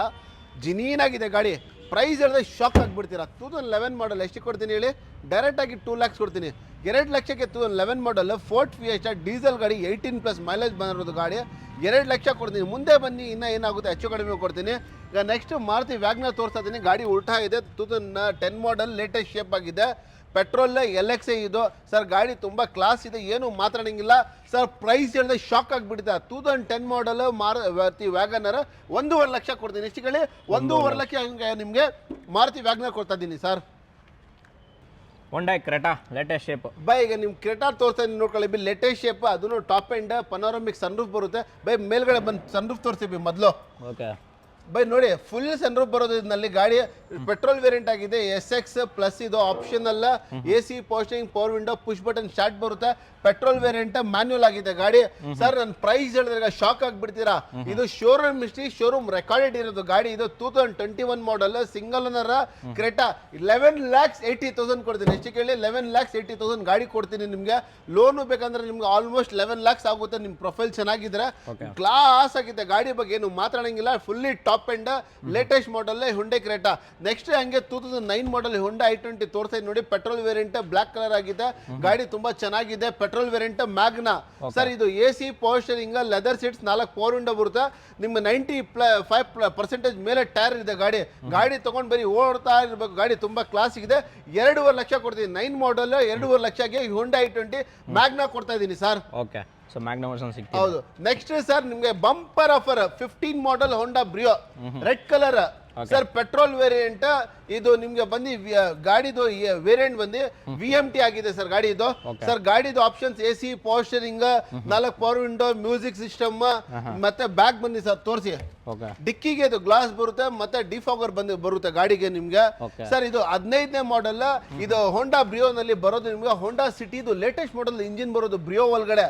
ಜಿನೀನ್ ಆಗಿದೆ ಗಾಡಿ. ಪ್ರೈಸ್ ಹೇಳಿದ್ರೆ ಶಾಕ್ ಆಗಿಬಿಡ್ತೀರಾ. 2011 ಮಾಡೆಲ್ ಎಷ್ಟು ಕೊಡ್ತೀನಿ ಹೇಳಿ? ಡೈರೆಕ್ಟ್ ಆಗಿ 2 lakhs ಕೊಡ್ತೀನಿ. 2 ಲಕ್ಷಕ್ಕೆ 2011 ಮಾಡೆಲ್ ಫೋರ್ಡ್ ಫಿಯೆಸ್ಟಾ ಡೀಸೆಲ್ ಗಾಡಿ, 18+ ಮೈಲೇಜ್ ಬಂದಿರೋದು ಗಾಡಿ. 2 ಲಕ್ಷ ಕೊಡ್ತೀನಿ. ಮುಂದೆ ಬನ್ನಿ, ಇನ್ನೂ ಏನಾಗುತ್ತೆ ಹೆಚ್ಚು ಕಡಿಮೆ ಕೊಡ್ತೀನಿ. ಈಗ ನೆಕ್ಸ್ಟ್ ಮಾರುತಿ ವ್ಯಾಗ್ನರ್ ತೋರಿಸ್ತಾ ಇದ್ದೀನಿ. ಗಾಡಿ ಉಲ್ಟಾ ಇದೆ. 2010 ಮಾಡೆಲ್ ಲೇಟೆಸ್ಟ್ ಶೇಪ್ ಆಗಿದೆ. ಪೆಟ್ರೋಲ್ LX ಇದು ಸರ್. ಗಾಡಿ ತುಂಬಾ ಕ್ಲಾಸ್ ಇದೆ, ಏನು ಮಾತಾಡಂಗಿಲ್ಲ ಸರ್. ಪ್ರೈಸ್ ಹೇಳಿದ್ರೆ ಶಾಕ್ ಆಗಿಬಿಡುತ್ತೆ. 2010 ಮಾಡೆಲ್ ಮಾರುತಿ ವ್ಯಾಗನರ್ 1.5 ಲಕ್ಷ ಕೊಡ್ತೀನಿ. ಎಷ್ಟು ಹೇಳಿ? 1.5 ಲಕ್ಷ ನಿಮಗೆ ಮಾರುತಿ ವ್ಯಾಗ್ನರ್ ಕೊಡ್ತಾ ಇದ್ದೀನಿ sir. Hyundai Creta latest shape. By ಈಗ ನಿಮ್ ಕ್ರೆಟಾ ತೋರಿಸ್ತಾ ಇದ್ದೀನಿ ನೋಡ್ಕೊಳ್ಳಿ ಬಿ. ಲೇಟೆಸ್ಟ್ ಶೇಪ್, ಅದನ್ನು ಟಾಪ್ ಎಂಡ್ ಪನೋರಮಿಕ್ ಸನ್ರೂಫ್ ಬರುತ್ತೆ ಬೈ. ಮೇಲ್ಗಡೆ ಬಂದು ಸನ್ರೂಫ್ ತೋರಿಸ್ತೀವಿ ಮೊದಲು. ಓಕೆ ಬೈ ನೋಡಿ, ಫುಲ್ ಸನ್ರೂಫ್ ಬರೋದು ಇದರಲ್ಲಿ. ಗಾಡಿ ಪೆಟ್ರೋಲ್ ವೇರಿಯಂಟ್ ಆಗಿದೆ. SX ಪ್ಲಸ್ ಇದು optional. AC power steering, power window, push button start ಬರುತ್ತೆ. ಪೆಟ್ರೋಲ್ ವೇರಿಯಂಟ್, ಮ್ಯಾನ್ಯುಯಲ್ ಆಗಿದೆ ಗಾಡಿ. ಸರ್ ನನ್ನ ಪ್ರೈಸ್ ಹೇಳಿದ್ರೆ ಶಾಕ್ ಆಗ್ಬಿಡ್ತೀರಾ. ಇದು ಶೋರೂಮ್ ಹಿಸ್ಟ್ರಿ, ಶೋರೂಮ್ ರೆಕಾರ್ಡೆಡ್ ಇರೋದು ಗಾಡಿ. ಇದು 2021 ಮಾಡೆಲ್ ಸಿಂಗಲ್ ಓನರ್ ಕ್ರೆಟಾ. 11,80,000 ಕೊಡ್ತೀನಿ. ಎಷ್ಟು ಕೇಳಿ? 11,80,000 ಗಾಡಿ ಕೊಡ್ತೀನಿ ನಿಮ್ಗೆ. ಲೋನು ಬೇಕಂದ್ರೆ ನಿಮ್ಗೆ ಆಲ್ಮೋಸ್ಟ್ 11 lakhs ಆಗುತ್ತೆ. ನಿಮ್ ಪ್ರೊಫೈಲ್ ಚೆನ್ನಾಗಿದ್ರೆ. ಕ್ಲಾಸ್ ಆಗಿದೆ ಗಾಡಿ ಬಗ್ಗೆ ಏನು ಮಾತಾಡಂಗಿಲ್ಲ. Fully top end latest model Hyundai Creta. Next ಹಂಗೆ 2009 ಮಾಡೆಲ್ ಹುಂಡೈ i20 ತೋರಿಸ್ತಾ ನೋಡಿ. ಪೆಟ್ರೋಲ್ ವೇರಿಯಂಟ್, ಬ್ಲಾಕ್ ಕಲರ್ ಆಗಿದೆ. ಗಾಡಿ ತುಂಬಾ ಚೆನ್ನಾಗಿದೆ. Petrol variant Magna sir. ಇದು AC power steering, leather seats, 4 power window ಬರುತ್ತೆ. ನಿಮ್ಮ 95% ಮೇಲೆ ಟೈರ್ ಇದೆ ಗಾಡಿ. ಗಾಡಿ ತಗೊಂಡು ಬರೀ ಓಡ್ತಾ ಇರಬೇಕು. ಗಾಡಿ ತುಂಬಾ ಕ್ಲಾಸ್ ಇದೆ. 2.5 ಲಕ್ಷ ಕೊಡ್ತೀನಿ. 9 ಮಾಡೆಲ್ 2.5 ಲಕ್ಷಕ್ಕೆ ಹುಂಡೈ i20 ಮ್ಯಾಗ್ನಾ ಕೊಡ್ತಾ ಇದ್ದೀನಿ sir. Okay. So Magna version ಸಿಗ್ತದೆ. ಹೌದು. ನೆಕ್ಸ್ಟ್ ಸರ್ ನಿಮಗೆ bumper offer 15 model Honda Brio red colour sir petrol variant ಇದು ನಿಮ್ಗೆ ಬಂದು ಗಾಡಿದು ವೇರಿಯಂಟ್ ಬಂದು VMT ಆಗಿದೆ ಸರ್ ಗಾಡಿ ಇದು. ಸರ್ ಗಾಡಿದು options AC, power steering, 4 power window, music system, ಮತ್ತೆ ಬ್ಯಾಗ್ ಬನ್ನಿ ಸರ್ ತೋರಿಸಿ. ಡಿಕ್ಕಿಗೆ ಇದು ಗ್ಲಾಸ್ ಬರುತ್ತೆ ಮತ್ತೆ ಡಿಫಾಗರ್ ಬರುತ್ತೆ ಗಾಡಿಗೆ ನಿಮ್ಗೆ. ಸರ್ ಇದು 15ನೇ ಮಾಡೆಲ್, ಇದು ಹೋಂಡಾ ಬ್ರಿಯೋ ನಲ್ಲಿ ಬರೋದು ನಿಮ್ಗೆ. ಹೋಂಡಾ ಸಿಟಿದು ಲೇಟೆಸ್ಟ್ ಮಾಡೆಲ್ ಇಂಜಿನ್ ಬರೋದು ಬ್ರಿಯೋ ಒಳಗಡೆ.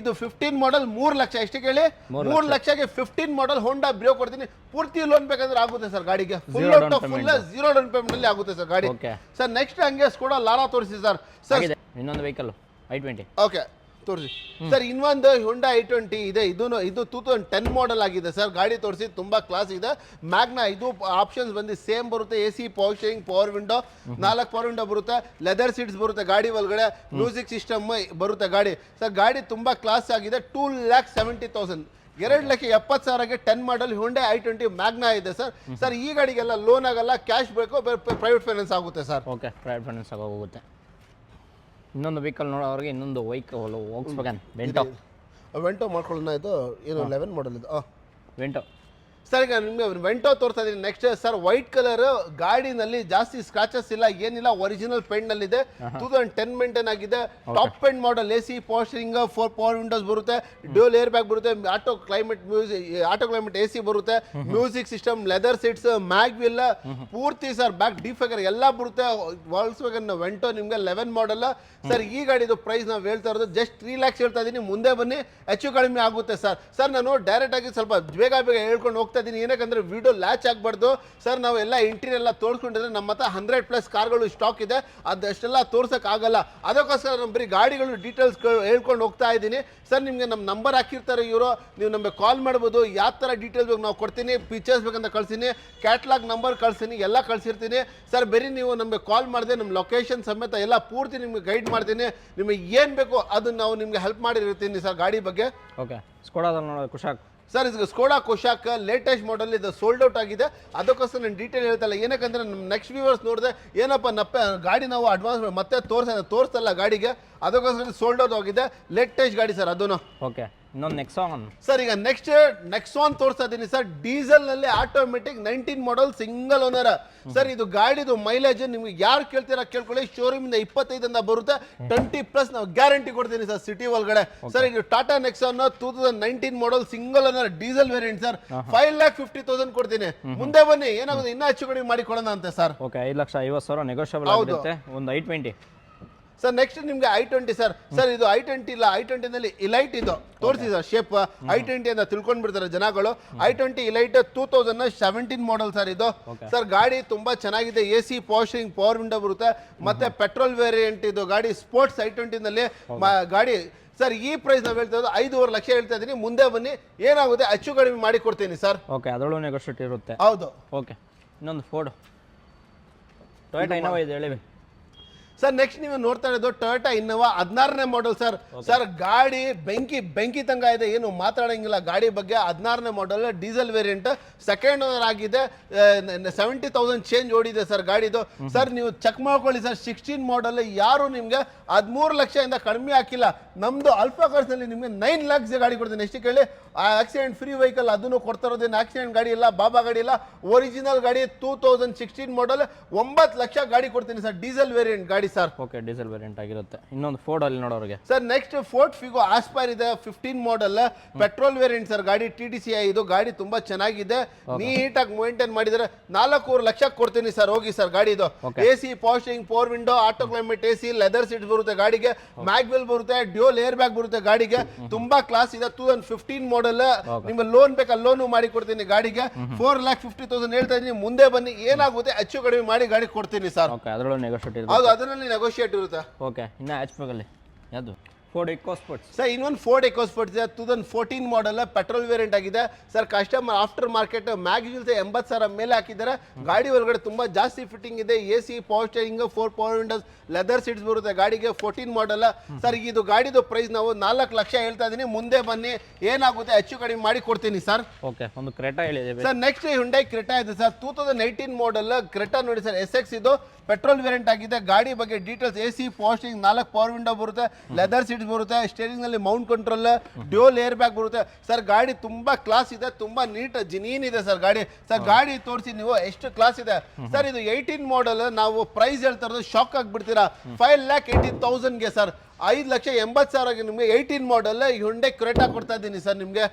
ಇದು 15 ಮಾಡೆಲ್ 3 ಲಕ್ಷ. ಎಷ್ಟು ಕೇಳಿ? 3 ಲಕ್ಷಕ್ಕೆ 15 ಮಾಡೆಲ್ ಹೋಂಡಾ ಬ್ರಿಯೋ ಕೊಡ್ತೀನಿ. ಪೂರ್ತಿ ಲೋನ್ ಬೇಕಾದ್ರೆ ಆಗುತ್ತೆ ಸರ್ ಗಾಡಿಗೆ. ಫುಲ್ ಝೀರೋ ಡೌನ್ ಪೇಮೆಂಟ್ ಅಲ್ಲಿ ಆಗುತ್ತೆ ಸರ್ ಗಾಡಿ. ಸರ್ ನೆಕ್ಸ್ಟ್ ಹಂಗೆ ಸ್ಕೋಡಾ ಲಾರಾ ತೋರಿಸಿ ಸರ್. ಸರ್ ಇನ್ನೊಂದು ವೆಹಿಕಲ್ i20. ಓಕೆ ತೋರಿಸಿ ಸರ್. ಇನ್ನೊಂದು ಹೋಂಡಾ i20 ಇದೆ. ಇದು 2010 ಮಾಡೆಲ್ ಆಗಿದೆ ಸರ್. ಗಾಡಿ ತೋರಿಸಿ, ತುಂಬಾ ಕ್ಲಾಸ್ ಇದೆ. ಮ್ಯಾಗ್ನಾ ಇದು ಆಪ್ಷನ್ಸ್ ಬಂದು ಸೇಮ್ ಬರುತ್ತೆ. AC, power steering, power window, 4 power window ಬರುತ್ತೆ. ಲೆದರ್ ಸೀಟ್ಸ್ ಬರುತ್ತೆ ಗಾಡಿ ಒಳಗಡೆ. ಮ್ಯೂಸಿಕ್ ಸಿಸ್ಟಮ್ ಬರುತ್ತೆ ಗಾಡಿ. ಸರ್ ಗಾಡಿ ತುಂಬಾ ಕ್ಲಾಸ್ ಆಗಿದೆ. 2,70,000 2,70,000ಗೆ 10 ಮಾಡೆಲ್ ಹೋಂಡಾ i20 ಮ್ಯಾಗ್ನಾ ಇದೆ ಸರ್. ಸರ್ ಈ ಗಾಡಿಗೆಲ್ಲ ಲೋನ್ ಆಗಲ್ಲ, ಕ್ಯಾಶ್ ಬೇಕು, ಪ್ರೈವೇಟ್ ಫೈನಾನ್ಸ್ ಆಗುತ್ತೆ ಸರ್. ಓಕೆ, ಪ್ರೈವೇಟ್ ಫೈನಾನ್ಸ್ ಆಗೋಗುತ್ತೆ. ಇನ್ನೊಂದು ವೆಹಿಕಲ್ ನೋಡೋರಿಗೆ ಇನ್ನೊಂದು ವೆಹಿಕಲ್ ವೋಕ್ಸ್ವ್ಯಾಗನ್ ವೆಂಟೋ ಮಾಡ್ಕೊಳ್ಳೋಣ. ಇದು ಏನು 11 ಮಾಡೆಲ್ ಇದು ವೆಂಟೋ. ಸರ್ ಈಗ ನಿಮಗೆ ವೆಂಟೋ ತೋರಿಸ್ತಾ ಇದೀನಿ. ನೆಕ್ಸ್ಟ್ ಸರ್ ವೈಟ್ ಕಲರ್ ಗಾಡಿನಲ್ಲಿ ಜಾಸ್ತಿ ಸ್ಕ್ರಾಚಸ್ ಇಲ್ಲ, ಏನಿಲ್ಲ, ಒರಿಜಿನಲ್ ಪೇಂಟ್ ನಲ್ಲಿ ಇದೆ. 2010 ಮೇಂಟೈನ್ ಆಗಿದೆ. Top end model. AC, power steering, 4 power windows ಬರುತ್ತೆ. ಡ್ಯೂಯಲ್ ಏರ್ ಬ್ಯಾಗ್ ಬರುತ್ತೆ. ಆಟೋ ಕ್ಲೈಮೇಟ್ AC ಬರುತ್ತೆ. Music system, leather seats, mag wheel ಪೂರ್ತಿ ಸರ್. ಬ್ಯಾಕ್ ಡಿಫೈಗರ್ ಎಲ್ಲ ಬರುತ್ತೆ. ವಾಲ್ಕ್ಸ್ವ್ಯಾಗನ್ ವೆಂಟೋ ನಿಮ್ಗೆ 11 ಮಾಡೆಲ್ ಸರ್. ಈ ಗಾಡಿದು ಪ್ರೈಸ್ ನಾವು ಹೇಳ್ತಾ ಇರೋದು ಜಸ್ಟ್ 3 lakhs ಹೇಳ್ತಾ ಇದೀನಿ. ಮುಂದೆ ಬನ್ನಿ, ಹೆಚ್ಚು ಕಡಿಮೆ ಆಗುತ್ತೆ ಸರ್. ಸರ್ ನಾನು ಡೈರೆಕ್ಟ್ ಆಗಿ ಸ್ವಲ್ಪ ಬೇಗ ಹೇಳ್ಕೊಂಡು ಹೋಗ್ತಾ ಇದೀನಿ, ಏನಕ್ಕಂದ್ರೆ ವಿಡಿಯೋ ಲ್ಯಾಚ್ ಆಗಬಾರ್ದು ಸರ್. ನಾವು ಎಲ್ಲ ಇಂಟೀರಿಯರ್ ಎಲ್ಲ ತೋರಿಸ್ಕೊಂಡಿದ್ರೆ ನಮ್ಮ ಹತ್ರ 100+ ಕಾರ್ಗಳು ಸ್ಟಾಕ್ ಇದೆ. ಅದಷ್ಟೆಲ್ಲ ತೋರ್ಸಕ್ ಆಗಲ್ಲ. ಅದಕ್ಕೋಸ್ಕರ ನಮ್ಮ ಬರೀ ಗಾಡಿಗಳು ಡೀಟೇಲ್ಸ್ ಹೇಳ್ಕೊಂಡು ಹೋಗ್ತಾ ಇದ್ದೀನಿ ಸರ್. ನಿಮಗೆ ನಮ್ಮ ನಂಬರ್ ಹಾಕಿರ್ತಾರೆ ಇವರು, ನೀವು ನಮಗೆ ಕಾಲ್ ಮಾಡ್ಬೋದು. ಯಾವ ಥರ ಡೀಟೇಲ್ಸ್ ಬೇಕು ನಾವು ಕೊಡ್ತೀನಿ. ಪಿಕ್ಚರ್ಸ್ ಬೇಕಂತ ಕಳ್ಸಿನಿ, ಕ್ಯಾಟ್ಲಾಗ್ ನಂಬರ್ ಕಳ್ಸಿನಿ, ಎಲ್ಲ ಕಳ್ಸಿರ್ತೀನಿ ಸರ್. ಬರೀ ನೀವು ನಮಗೆ ಕಾಲ್ ಮಾಡಿದೆ, ನಮ್ಮ ಲೊಕೇಶನ್ ಸಮೇತ ಎಲ್ಲ ಪೂರ್ತಿ ನಿಮ್ಗೆ ಗೈಡ್ ಮಾಡ್ತೀನಿ. ನಿಮಗೆ ಏನು ಬೇಕು ಅದನ್ನು ನಾವು ನಿಮ್ಗೆ ಹೆಲ್ಪ್ ಮಾಡಿರ್ತೀನಿ ಸರ್ ಗಾಡಿ ಬಗ್ಗೆ. ಓಕೆ, ಸ್ಕೋಡಾದಲ್ಲಿ ನೋಡೋದು ಕುಶಾಕ್ ಸರ್. ಇದು ಸ್ಕೋಡಾ ಕುಶಾಕ್ ಲೇಟೆಸ್ಟ್ ಮಾಡೆಲ್ ಇದು ಸೋಲ್ಡ್ ಔಟ್ ಆಗಿದೆ. ಅದಕ್ಕೋಸ್ಕರ ನಾನು ಡೀಟೇಲ್ ಹೇಳ್ತಲ್ಲ, ಏನಕ್ಕಂದ್ರೆ ನಮ್ಮ ನೆಕ್ಸ್ಟ್ ವ್ಯೂವರ್ಸ್ ನೋಡಿದೆ ಏನಪ್ಪ ಗಾಡಿ ನಾವು ಅಡ್ವಾನ್ಸ್ ಮತ್ತೆ ತೋರಿಸ್ತಲ್ಲ ಗಾಡಿಗೆ, ಅದಕ್ಕೋಸ್ಕರ ಸೋಲ್ಡ್ ಔಟ್ ಆಗಿದೆ. ಲೇಟೆಸ್ಟ್ ಗಾಡಿ ಸರ್ ಅದನ್ನು. ಓಕೆ, ಇನ್ನೊಂದು ನೆಕ್ಸಾನ್ ಸರ್. ಈಗ ನೆಕ್ಸಾನ್ ತೋರಿಸ್ತಾ ಇದ್ದೀನಿ ಸರ್. ಡೀಸೆಲ್ ನಲ್ಲಿ automatic 19 model single owner sir. ಇದು ಗಾಡಿದು ಮೈಲೇಜ್ ನಿಮ್ಗೆ ಯಾರು ಕೇಳ್ತೀರಾ ಕೇಳ್ಕೊಳ್ಳಿ. ಶೋರೂಮ್ ಇಂದ 25 ಅಂತ ಬರುತ್ತೆ. 20+ ನಾವು ಗ್ಯಾರಂಟಿ ಕೊಡ್ತೀನಿ ಸರ್ ಸಿಟಿ ಒಳಗಡೆ. ಸರ್ ಇದು Tata Nexon 2019 model single owner diesel variant sir. 5,50,000 ಕೊಡ್ತೀನಿ. ಮುಂದೆ ಬನ್ನಿ, ಏನಾಗುತ್ತೆ ಇನ್ನೂ ಹೆಚ್ಚು ಕಡಿಮೆ ಮಾಡಿ ಕೊಡೋಣ ಅಂತ ಸರ್. ಓಕೆ, 5,50,000 ನೆಗೋಷಿಯಬಲ್ ಆಗುತ್ತೆ. ಒಂದು i20 ಸರ್. ನೆಕ್ಸ್ಟ್ ನಿಮ್ಗೆ i20 ಸರ್. ಸರ್ ಇದು i20 ಇಲ್ಲ, i20 ನಲ್ಲಿ ಇಲೈಟ್ ಇದು ತೋರಿಸಿ ಸರ್. ಶೇಪ್ i20 ಅಂತ ತಿಳ್ಕೊಂಡ್ ಬಿಡ್ತಾರೆ ಜನಗಳು. i20 ಇಲೈಟ್ 2017 ಮಾಡೆಲ್ ಸರ್ ಇದು. ಸರ್ ಗಾಡಿ ತುಂಬಾ ಚೆನ್ನಾಗಿದೆ. AC, power steering, power window ಬರುತ್ತೆ. ಮತ್ತೆ ಪೆಟ್ರೋಲ್ ವೇರಿಯಂಟ್ ಇದು ಗಾಡಿ. ಸ್ಪೋರ್ಟ್ಸ್ i20 ನಲ್ಲಿ ಗಾಡಿ ಸರ್. ಈ ಪ್ರೈಸ್ ನಾವು ಹೇಳ್ತಾ ಇರೋದು 5.5 ಲಕ್ಷ ಹೇಳ್ತಾ ಇದ್ದೀನಿ. ಮುಂದೆ ಬನ್ನಿ, ಏನಾಗುತ್ತೆ ಹೆಚ್ಚು ಕಡಿಮೆ ಮಾಡಿ ಕೊಡ್ತೀನಿ ಸರ್. ಓಕೆ, ಅದರಲ್ಲೂ ನೆಗೋಷಿಯೇಟ್ ಇರುತ್ತೆ. ಹೌದು. ಓಕೆ, ಇನ್ನೊಂದು ಫೋರ್ಡ್ ಟೊಯೋಟಾ ಇನೋವಾ ಇದೆ ಹೇಳಿ ಸರ್. ನೆಕ್ಸ್ಟ್ ನೀವು ನೋಡ್ತಾ ಇರೋದು ಟೊಯೋಟಾ ಇನ್ನೋವಾ 16ನೇ ಮಾಡೆಲ್ ಸರ್. ಸರ್ ಗಾಡಿ ಬೆಂಕಿ ತಂಗ ಇದೆ, ಏನು ಮಾತಾಡಂಗಿಲ್ಲ ಗಾಡಿ ಬಗ್ಗೆ. 16ನೇ model diesel variant, second owner ಆಗಿದೆ. 70,000 ಚೇಂಜ್ ಓಡಿದೆ ಸರ್ ಗಾಡಿದು. ಸರ್ ನೀವು ಚೆಕ್ ಮಾಡ್ಕೊಳ್ಳಿ ಸರ್. 16 ಮಾಡೆಲ್ ಯಾರು ನಿಮ್ಗೆ 13 ಲಕ್ಷದಿಂದ ಕಡಿಮೆ ಹಾಕಿಲ್ಲ. ನಮ್ದು ಅಲ್ಫಾ ಕಾರ್ಸ್ ನಲ್ಲಿ ನಿಮ್ಗೆ 9 lakhs ಗಾಡಿ ಕೊಡ್ತೀನಿ. ಎಷ್ಟು ಕೇಳಿ? ಆಕ್ಸಿಡೆಂಟ್ ಫ್ರೀ ವೆಹಿಕಲ್ ಅದನ್ನು ಕೊಡ್ತಾ ಇರೋದೇನು ಆಕ್ಸಿಡೆಂಟ್ ಗಾಡಿ ಇಲ್ಲ, ಬಾಬಾ ಗಾಡಿ ಇಲ್ಲ, ಒರಿಜಿನಲ್ ಗಾಡಿ. 2016 ಮಾಡೆಲ್ 9 ಲಕ್ಷ ಗಾಡಿ ಕೊಡ್ತೀನಿ ಸರ್. ಡೀಸೆಲ್ ವೇರಿಯಂಟ್ ಗಾಡಿ ಸರ್. ಓಕೆ, ಡೀಸೆಲ್ ವೇರಿಯಂಟ್ ಆಗಿರುತ್ತೆ. ಇನ್ನೊಂದು ಫೋರ್ಡ್ ಅಲ್ಲಿ ನೋಡೋರಿಗೆ sir. Next Ford Figo Aspire ಇದೆ 15 ಮಾಡೆಲ್ ಪೆಟ್ರೋಲ್ ವೇರಿಯಂಟ್ ಸರ್. ಗಾಡಿ TTCI ಇದು ಗಾಡಿ ತುಂಬಾ ಚೆನ್ನಾಗಿದೆ. ನೀಟಾಗಿ ಮೇಂಟೈನ್ ಮಾಡಿದರೆ 4.5 ಲಕ್ಷ ಕೊಡ್ತೀನಿ ಸರ್. ಹೋಗಿ ಸರ್ ಗಾಡಿ ಇದು. AC, power steering, power window, auto climate AC, leather seats ಬರುತ್ತೆ ಗಾಡಿಗೆ. ಮ್ಯಾಗ್ವೆಲ್ ಬರುತ್ತೆ. ಡ್ಯೂಯಲ್ ಏರ್ ಬ್ಯಾಗ್ ಬರುತ್ತೆ ಗಾಡಿಗೆ. ತುಂಬಾ ಕ್ಲಾಸ್ ಇದೆ. 2015 ಮಾಡೆಲ್. ನಿಮ್ಗೆ ಲೋನ್ ಬೇಕಾ ಲೋನ್ ಮಾಡಿ ಕೊಡ್ತೀನಿ ಗಾಡಿಗೆ. 4,50,000 ಹೇಳ್ತಾ ಇದೀನಿ. ಮುಂದೆ ಬನ್ನಿ, ಏನಾಗುತ್ತೆ ಹೆಚ್ಚು ಕಡಿಮೆ ಮಾಡಿ ಗಾಡಿ ಕೊಡ್ತೀನಿ ಸರ್. ಓಕೆ, ಅದರಲ್ಲೂ ನೆಗೋಷಿಯೇಟ್ ಇರುತ್ತೆ. ಹೌದು, ಅದರಲ್ಲಿ ನೆಗೋಷಿಯೇಟ್ ಇರುತ್ತೆ. ಓಕೆ, ಇನ್ನು ಹ್ಯಾಚ್ಬ್ಯಾಕ್ ಅಲ್ಲಿ ಯಾವುದು? Ford EcoSports sir. ಇನ್ನೊಂದು ಫೋರ್ಡ್ ಇಕೋಸ್ಪೋರ್ಟ್ಸ್ ಇದೆ 2014 ಮಾಡೆಲ್ ಪೆಟ್ರೋಲ್ ವೇರಿಯಂಟ್ ಆಗಿದೆ sir. Customer aftermarket mag wheels 80,000 ಮೇಲೆ ಹಾಕಿದ್ದಾರೆ. ಗಾಡಿ ಒಳಗಡೆ ತುಂಬಾ ಜಾಸ್ತಿ ಫಿಟ್ಟಿಂಗ್ ಇದೆ. AC, power steering, 4 power Windows, leather seats ಬರುತ್ತೆ ಗಾಡಿಗೆ. 14 ಮಾಡೆಲ್ ಸರ್. ಇದು ಗಾಡಿದು ಪ್ರೈಸ್ ನಾವು 4 ಲಕ್ಷ ಹೇಳ್ತಾ ಇದೀನಿ. ಮುಂದೆ ಬನ್ನಿ, ಏನಾಗುತ್ತೆ ಹೆಚ್ಚು ಕಡಿಮೆ ಮಾಡಿ ಕೊಡ್ತೀನಿ ಸರ್. ಓಕೆ, ಒಂದು ಕ್ರೆಟಾ ಹೇಳಿದೆ ಸರ್. ನೆಕ್ಸ್ಟ್ ಹುಂಡೈ ಕ್ರೆಟಾ ಇದೆ ಸರ್. 2018 ಮಾಡೆಲ್ ಕ್ರೆಟಾ ನೋಡಿ ಸರ್. SX ಇದು ಪೆಟ್ರೋಲ್ ವೇರಿಯಂಟ್ ಆಗಿದೆ. ಗಾಡಿ ಬಗ್ಗೆ details AC, power steering, 4 power window ಬರುತ್ತೆ. ಲೆದರ್ ಸೀಟ್ಸ್ ಬರುತ್ತೆ, ಸ್ಟೇರಿಂಗ್ ನಲ್ಲಿ mount control, dual air bag ಬರುತ್ತೆ ಸರ್. ಗಾಡಿ ತುಂಬಾ ಕ್ಲಾಸ್ ಇದೆ, ತುಂಬಾ ನೀಟ್ ಜಿನೀನ್ ಇದೆ ಸರ್ ಗಾಡಿ. ಸರ್ ಗಾಡಿ ತೋರಿಸಿ ನೀವು ಎಷ್ಟು ಕ್ಲಾಸ್ ಇದೆ ಸರ್. ಇದು 18 ಮಾಡಲ್. ನಾವು ಪ್ರೈಸ್ ಹೇಳ್ತಾ ಇರೋದು ಶಾಕ್ ಆಗ್ಬಿಡ್ತೀರಾ. 5,18,000ಗೆ ಸರ್, 5,80,000 ನಿಮಗೆ 18 ಮಾಡಲ್ ಹ್ಯುಂಡೈ ಕ್ರೆಟಾ ಕೊಡ್ತಾ ಇದ್ದೀನಿ ಸರ್ ನಿಮಗೆ.